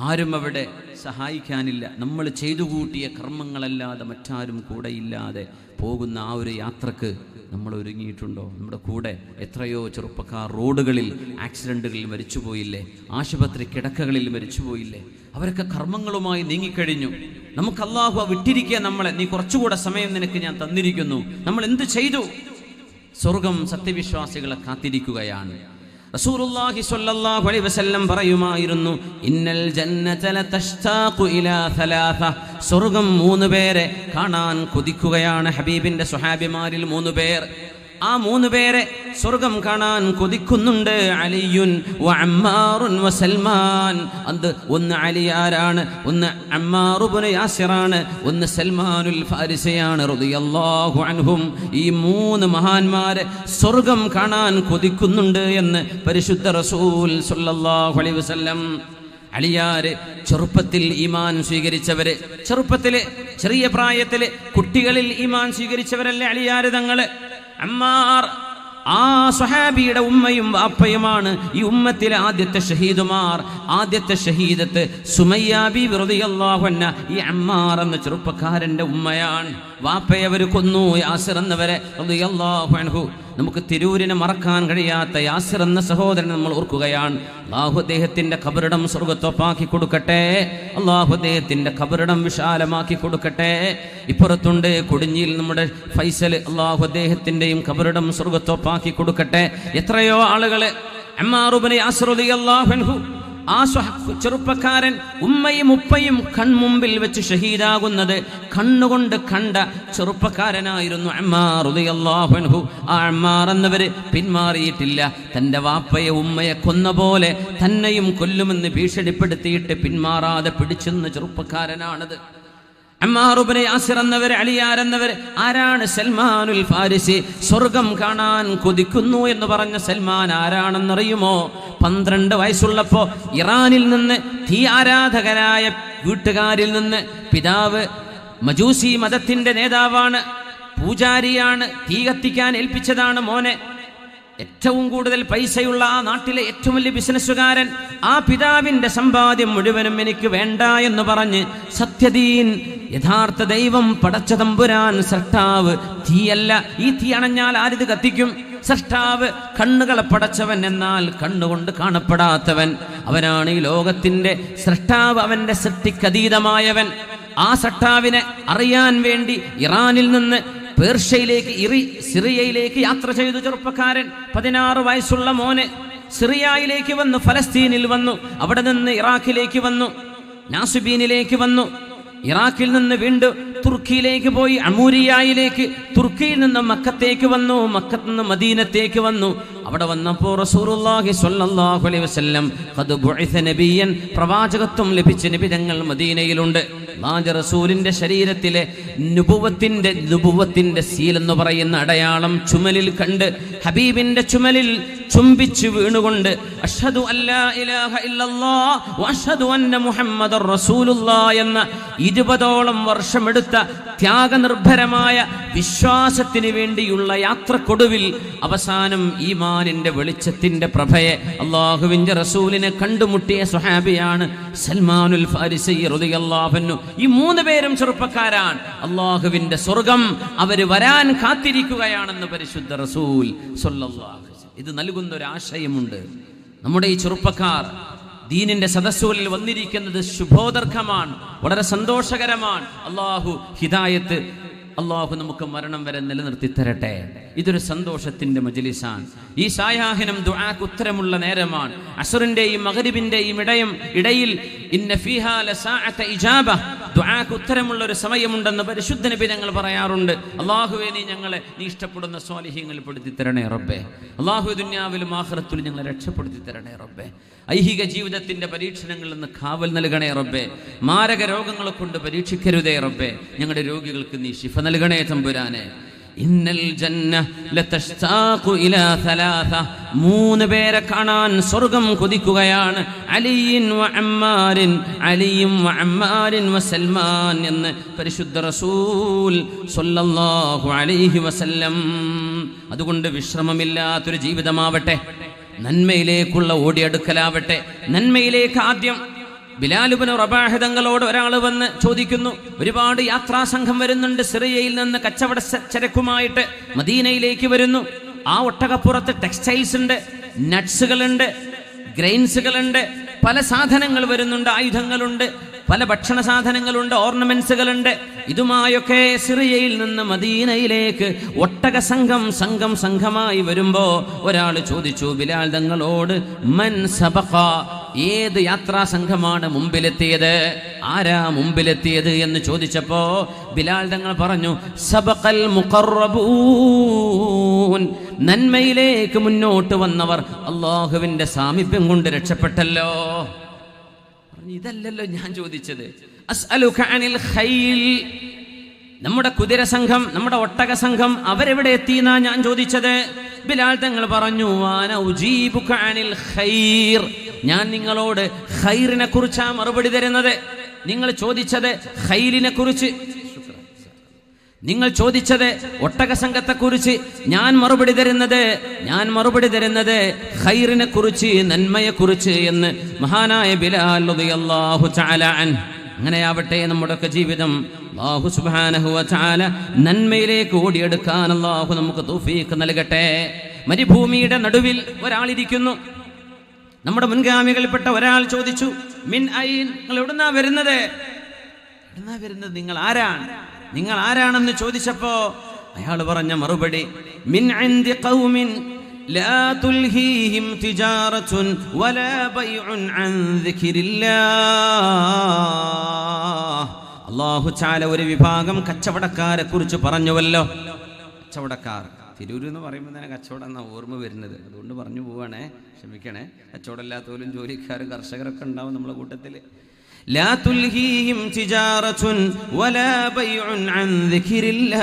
Speaker 1: ആരും അവിടെ സഹായിക്കാനില്ല. നമ്മൾ ചെയ്തു കൂട്ടിയ കർമ്മങ്ങളല്ലാതെ മറ്റാരും കൂടെയില്ലാതെ പോകുന്ന ആ ഒരു യാത്രക്ക് നമ്മൾ ഒരുങ്ങിയിട്ടുണ്ടോ? നമ്മുടെ കൂടെ എത്രയോ ചെറുപ്പക്കാർ റോഡുകളിൽ ആക്സിഡൻറ്റുകളിൽ മരിച്ചുപോയില്ലേ, ആശുപത്രി കിടക്കകളിൽ മരിച്ചുപോയില്ലേ? അവരൊക്കെ കർമ്മങ്ങളുമായി നീങ്ങിക്കഴിഞ്ഞു. നമുക്ക് അള്ളാഹു വിട്ടിരിക്കുക നമ്മളെ, നീ കുറച്ചുകൂടെ സമയം നിനക്ക് ഞാൻ തന്നിരിക്കുന്നു. നമ്മൾ എന്ത് ചെയ്തു? സ്വർഗം സത്യവിശ്വാസികളെ കാത്തിരിക്കുകയാണ്. റസൂലുള്ളാഹി സ്വല്ലല്ലാഹു അലൈഹി വസല്ലം പറയുമായിരുന്നു, ഇന്നൽ ജന്നത ലതഷ്താഖു ഇലാ സലാസ, സ്വർഗം 3 പേരെ കാണാൻ കൊതിക്കുകയാണ്. ഹബീബിന്റെ സ്വഹാബിമാരിൽ 3 പേർ, ആ 3 പേരെ സ്വർഗം കാണാൻ കൊതിക്കുന്നുണ്ട്. അലിയുൻ വ അമ്മാറുൻ വ സൽമാൻ. ഒന്ന് അലിയാരാണ്, ഒന്ന് അമ്മാർ ഇബ്നു യാസിറാണ്, ഒന്ന് സൽമാനുൽ ഫാരിസിയാണ് റളിയല്ലാഹു അൻഹും. ഈ 3 മഹാന്മാരെ സ്വർഗം കാണാൻ കൊതിക്കുന്നുണ്ട് എന്ന് പരിശുദ്ധ റസൂൽ സ്വല്ലല്ലാഹു അലൈഹി വസല്ലം. അലിയാര് ചെറുപ്പത്തിൽ ഈമാൻ സ്വീകരിച്ചവര്, ചെറുപ്പത്തില് ചെറിയ പ്രായത്തില് കുട്ടികളിൽ ഈമാൻ സ്വീകരിച്ചവരല്ലേ അലിയാര് തങ്ങള്. അമ്മാർ ആ സ്വഹാബിയുടെ ഉമ്മയും വാപ്പയുമാണ് ഈ ഉമ്മത്തിലെ ആദ്യത്തെ ഷഹീദുമാർ. ആദ്യത്തെ ഷഹീദത്ത് സുമയ്യ ബീവി റളിയല്ലാഹു അൻഹ ഈ അമ്മാർ എന്ന ചെറുപ്പക്കാരന്റെ ഉമ്മയാണ്. വാപ്പയെ അവർ കൊന്നു, യാസിർ എന്നവരെ റളിയല്ലാഹു അൻഹു. നമുക്ക് തിരൂരിനെ മറക്കാൻ കഴിയാത്ത യാസിർ എന്ന സഹോദരൻ നമ്മൾ ഓർക്കുകയാണ്. അല്ലാഹു അദ്ദേഹത്തിന്റെ ഖബറിടം സ്വർഗ്ഗത്തൊപ്പാക്കി കൊടുക്കട്ടെ, അല്ലാഹു അദ്ദേഹത്തിന്റെ ഖബറിടം വിശാലമാക്കി കൊടുക്കട്ടെ. ഇപ്പുറത്തുണ്ട് കൊടിഞ്ഞിയിൽ നമ്മുടെ ഫൈസൽ, അല്ലാഹു അദ്ദേഹത്തിന്റെയും ഖബറിടം സ്വർഗ്ഗത്തൊപ്പാക്കി കൊടുക്കട്ടെ. എത്രയോ ആളുകള് അമ്മാർ ഇബ്നു യാസിർ റളിയല്ലാഹു അൻഹു, ആ ചെറുപ്പക്കാരൻ ഉമ്മയും ഉപ്പയും കൺമുമ്പിൽ വെച്ച് ഷഹീദാകുന്നത് കണ്ണുകൊണ്ട് കണ്ട ചെറുപ്പക്കാരനായിരുന്നു അമ്മാർ റളിയല്ലാഹു അൻഹു. ആ അമ്മാർ എന്നവര് പിന്മാറിയിട്ടില്ല. തൻ്റെ വാപ്പയെ ഉമ്മയെ കൊന്ന പോലെ തന്നെയും കൊല്ലുമെന്ന് ഭീഷണിപ്പെടുത്തിയിട്ട് പിന്മാറാതെ പിടിച്ചെന്ന ചെറുപ്പക്കാരനാണത്. അമ്മാർ ഇബ്നു യാസിർ എന്നവർ, അലിയാർ എന്നവർ. ആരാണ്? സൽമാനുൽ ഫാരിസി. സ്വർഗം കാണാൻ കൊതിക്കുന്നു എന്ന് പറഞ്ഞ സൽമാൻ ആരാണെന്നറിയുമോ? 12 വയസ്സുള്ളപ്പോ ഇറാനിൽ നിന്ന് തീ ആരാധകരായ വീട്ടുകാരിൽ നിന്ന്, പിതാവ് മജൂസി മതത്തിന്റെ നേതാവാണ്, പൂജാരിയാണ്, തീ കത്തിക്കാൻ ഏൽപ്പിച്ചതാണ് മോനെ. ഏറ്റവും കൂടുതൽ പൈസയുള്ള ആ നാട്ടിലെ ഏറ്റവും വലിയ ബിസിനസ്സുകാരൻ. ആ പിതാവിന്റെ സമ്പാദ്യം മുഴുവനും എനിക്ക് വേണ്ട എന്ന് പറഞ്ഞ് സത്യദീൻ, യഥാർത്ഥ ദൈവം പടച്ച തമ്പുരാൻ സൃഷ്ടാവ്, തീയല്ല, ഈ തീ അണഞ്ഞാൽ ആരിത് കത്തിക്കും? സൃഷ്ടാവ്, കണ്ണുകളെ പടച്ചവൻ, എന്നാൽ കണ്ണുകൊണ്ട് കാണപ്പെടാത്തവൻ. അവനാണ് ഈ ലോകത്തിന്റെ സൃഷ്ടാവ്, അവന്റെ സൃഷ്ടിക്കതീതമായവൻ. ആ സൃഷ്ടാവിനെ അറിയാൻ വേണ്ടി ഇറാനിൽ നിന്ന് പേർഷ്യയിലേക്ക്, സിറിയയിലേക്ക് യാത്ര ചെയ്തു ചെറുപ്പക്കാരൻ. 16 വയസ്സുള്ള മോന് സിറിയയിലേക്ക് വന്നു, ഫലസ്തീനിൽ വന്നു, അവിടെ നിന്ന് ഇറാഖിലേക്ക് വന്നു, നാസുബീനിലേക്ക് വന്നു. ഇറാഖിൽ നിന്ന് വീണ്ടും തുർക്കിയിലേക്ക് പോയി, അമൂരിയയിലേക്ക്. തുർക്കിയിൽ നിന്ന് മക്കത്തേക്ക് വന്നു, മക്കത്ത് നിന്ന് മദീനത്തേക്ക് വന്നു. അവിടെ വന്നപ്പോൾ റസൂലുള്ളാഹി സ്വല്ലല്ലാഹു അലൈഹി വസല്ലം ഖദ് ബുഇസ നബിയൻ, പ്രവാചകത്വം ലഭിച്ച നബി തങ്ങൾ മദീനയിലുണ്ട്. അല്ലാഹുവിന്റെ റസൂലിന്റെ ശരീരത്തിലെ നുബുവത്തിന്റെ സീൽ എന്ന് പറയുന്ന അടയാളം ചുമലിൽ കണ്ട് ഹബീബിന്റെ ചുമലിൽ ചുംബിച്ചു വീണുകൊണ്ട് അഷ്ഹദു അല്ലാ ഇലാഹ ഇല്ലല്ലാഹ് വഅഷ്ഹദു അന്ന മുഹമ്മദർ റസൂലുള്ളാഹ് എന്ന 20ഓളം വർഷമെടുത്ത ത്യാഗനിർഭരമായ വിശ്വാസത്തിന് വേണ്ടിയുള്ള യാത്രക്കൊടുവിൽ അവസാനം ഈമാനിന്റെ വെളിച്ചത്തിന്റെ പ്രഭയെ അല്ലാഹുവിന്റെ റസൂലിനെ കണ്ടുമുട്ടിയ സ്വഹാബിയാണ് സൽമാനുൽ ഫാരിസി റളിയല്ലാഹു അൻഹു. ഈ 3 പേരും ചെറുപ്പക്കാരാണ്. അല്ലാഹുവിന്റെ സ്വർഗം അവര് വരാൻ കാത്തിരിക്കുകയാണെന്ന് പരിശുദ്ധ റസൂൽ സ്വല്ലല്ലാഹു അലൈഹി വസല്ലം. ഇത് നൽകുന്ന ഒരു ആശയമുണ്ട്. നമ്മുടെ ഈ ചെറുപ്പക്കാർ ദീനിന്റെ സദസ്സുകളിൽ വന്നിരിക്കുന്നത് ശുഭോദർക്കമാണ്, വളരെ സന്തോഷകരമാണ്. അല്ലാഹു ഹിദായത്ത്, അല്ലാഹു നമുക്ക് മരണം വരെ നിലനിർത്തി തരട്ടെ. ഇതൊരു സന്തോഷത്തിന്റെ മജ്ലിസാണ്. ഈ സായാഹ്നം ദുആക്ക് ഉത്തരമുള്ള നേരമാണ്. അസ്റിന്റെയും മഗ്രിബിന്റെയും ഇടയിൽ ഇന്ന ഫീഹാ ലസാഅത ഇജാബ, ദുആക്ക് ഉത്തരമുള്ള ഒരു സമയമുണ്ടെന്ന് പരിശുദ്ധ നബി ഞങ്ങൾ പറയാറുണ്ട്. അല്ലാഹുവേ, നീ ഇഷ്ടപ്പെടുന്ന സ്വാലിഹീങ്ങളിൽ പെടുത്തി തരണേ റബ്ബേ. അല്ലാഹു ദുനിയാവിലും ആഖിറത്തിലും ഞങ്ങളെ രക്ഷപ്പെടുത്തി തരണേ റബ്ബേ. ഐഹിക ജീവിതത്തിന്റെ പരീക്ഷണങ്ങളിൽ നിന്ന് കാവൽ നൽകണേ റബ്ബേ. മാരക രോഗങ്ങളെ കൊണ്ട് പരീക്ഷിക്കരുതേ റബ്ബേ. ഞങ്ങളുടെ രോഗികൾക്ക് നീ ശിഫ നൽകണേ തമ്പുരാനെ. ഇന്നൽ ജന്ന ലതഷ്താഖു ഇലാ സലാസ, 3 പേരെ കാണാൻ സ്വർഗം കൊതിക്കുകയാണ്. അലിയും വഅമ്മാരിൻ വസൽമാൻ എന്ന് പരിശുദ്ധ റസൂൽ സ്വല്ലല്ലാഹു അലൈഹി വസല്ലം. അതുകൊണ്ട് വിശ്രമമില്ലാത്തൊരു ജീവിതമാവട്ടെ, നന്മയിലേക്കുള്ള ഓടിയെടുക്കലാവട്ടെ. നന്മയിലേക്ക് ആദ്യം ബിലാൽ ഇബ്നു റബാഹ് തങ്ങളോട് ഒരാൾ വന്ന് ചോദിക്കുന്നു. ഒരുപാട് യാത്രാ സംഘം വരുന്നുണ്ട്, സിറിയയിൽ നിന്ന് കച്ചവട ചരക്കുമായിട്ട് മദീനയിലേക്ക് വരുന്നു. ആ ഒട്ടകപ്പുറത്ത് ടെക്സ്റ്റൈൽസ് ഉണ്ട്, നട്ട്സുകളുണ്ട്, ഗ്രെയിൻസുകളുണ്ട്, പല സാധനങ്ങൾ വരുന്നുണ്ട്, ആയുധങ്ങളുണ്ട്, പല ഭക്ഷണ സാധനങ്ങളുണ്ട്, ഓർണമെന്റ്സുകളുണ്ട്. ഇതുമായൊക്കെ സിറിയയിൽ നിന്ന് മദീനയിലേക്ക് ഒട്ടക സംഘമായി വരുമ്പോ ഒരാൾ ചോദിച്ചു ബിലാൽ തങ്ങളോട്, മൻ സബഖ, ഏത് യാത്രാ സംഘമാണ് മുമ്പിലെത്തിയത്, ആരാ മുമ്പിലെത്തിയത് എന്ന് ചോദിച്ചപ്പോ ബിലാൽ തങ്ങൾ പറഞ്ഞു, സബഖൽ മുഖറബൂൻ, നന്മയിലേക്ക് മുന്നോട്ട് വന്നവർ അല്ലാഹുവിന്റെ സാമീപ്യം കൊണ്ട് രക്ഷപ്പെട്ടല്ലോ. ഇതല്ലല്ലോ ഞാൻ ചോദിച്ചത്. അസ്അലുക അനിൽ ഖൈൽ, നമ്മുടെ കുതിര സംഘം, നമ്മുടെ ഒട്ടക സംഘം അവരെവിടെ എത്തിയെന്നാ ഞാൻ ചോദിച്ചത്. ബിലാൽ തങ്ങൾ പറഞ്ഞു, വാന ഉജീബുക അനിൽ ഖൈർ, ഞാൻ നിങ്ങളോട് ഖൈറിനെ കുറിച്ചാ മറുപടി തരുന്നത്. നിങ്ങൾ ചോദിച്ചത് ഖൈലിനെ കുറിച്ച്, നിങ്ങൾ ചോദിച്ചത് ഒട്ടക സംഘത്തെക്കുറിച്ച്, ഞാൻ മറുപടി തരുന്നത് ഖൈറിനെ കുറിച്ച്, നന്മയെ കുറിച്ച് എന്ന് മഹാനായ ബിലാൽ റളിയല്ലാഹു തആല അൻഹു. അങ്ങനെയാവട്ടെ നമ്മുടെയൊക്കെ ജീവിതം. അല്ലാഹു സുബ്ഹാനഹു വ തആല നന്മയിലേക്ക് ഓടിയെടുക്കാൻ അല്ലാഹു നമുക്ക് തൗഫീഖ് നൽകട്ടെ. മരുഭൂമിയുടെ നടുവിൽ ഒരാളിരിക്കുന്നു. നമ്മുടെ മുൻഗാമികളിൽപ്പെട്ട ഒരാൾ ചോദിച്ചു, മിൻ ഐൻ, നിങ്ങൾ എവിടുന്നാ വരുന്നത്, നിങ്ങൾ ആരാണെന്ന് ചോദിച്ചപ്പോ അയാൾ പറഞ്ഞ മറുപടി, മിൻ ഇൻദി ഖൗമിൻ ലാ തുൽഹീഹിം തിജാറത്തുൻ വലാ ബൈഉൻ അൻ ദിക്രില്ലാഹ്. അല്ലാഹു തആല ഒരു വിഭാഗം കച്ചവടക്കാരെ കുറിച്ച് പറഞ്ഞുവല്ലോ. കച്ചവടക്കാർ, തിരൂർ എന്ന് പറയുമ്പോൾ തന്നെ കച്ചവടം എന്നാ ഓർമ്മ വരുന്നത്, അതുകൊണ്ട് പറഞ്ഞു പോവാണേ, ക്ഷമിക്കണേ. കച്ചവടമില്ലാത്തവരും ജോലിക്കാരും കർഷകരൊക്കെ ഉണ്ടാവും നമ്മളെ കൂട്ടത്തില്. لا تلهيهم تجارة ولا بيع عن ذكر الله.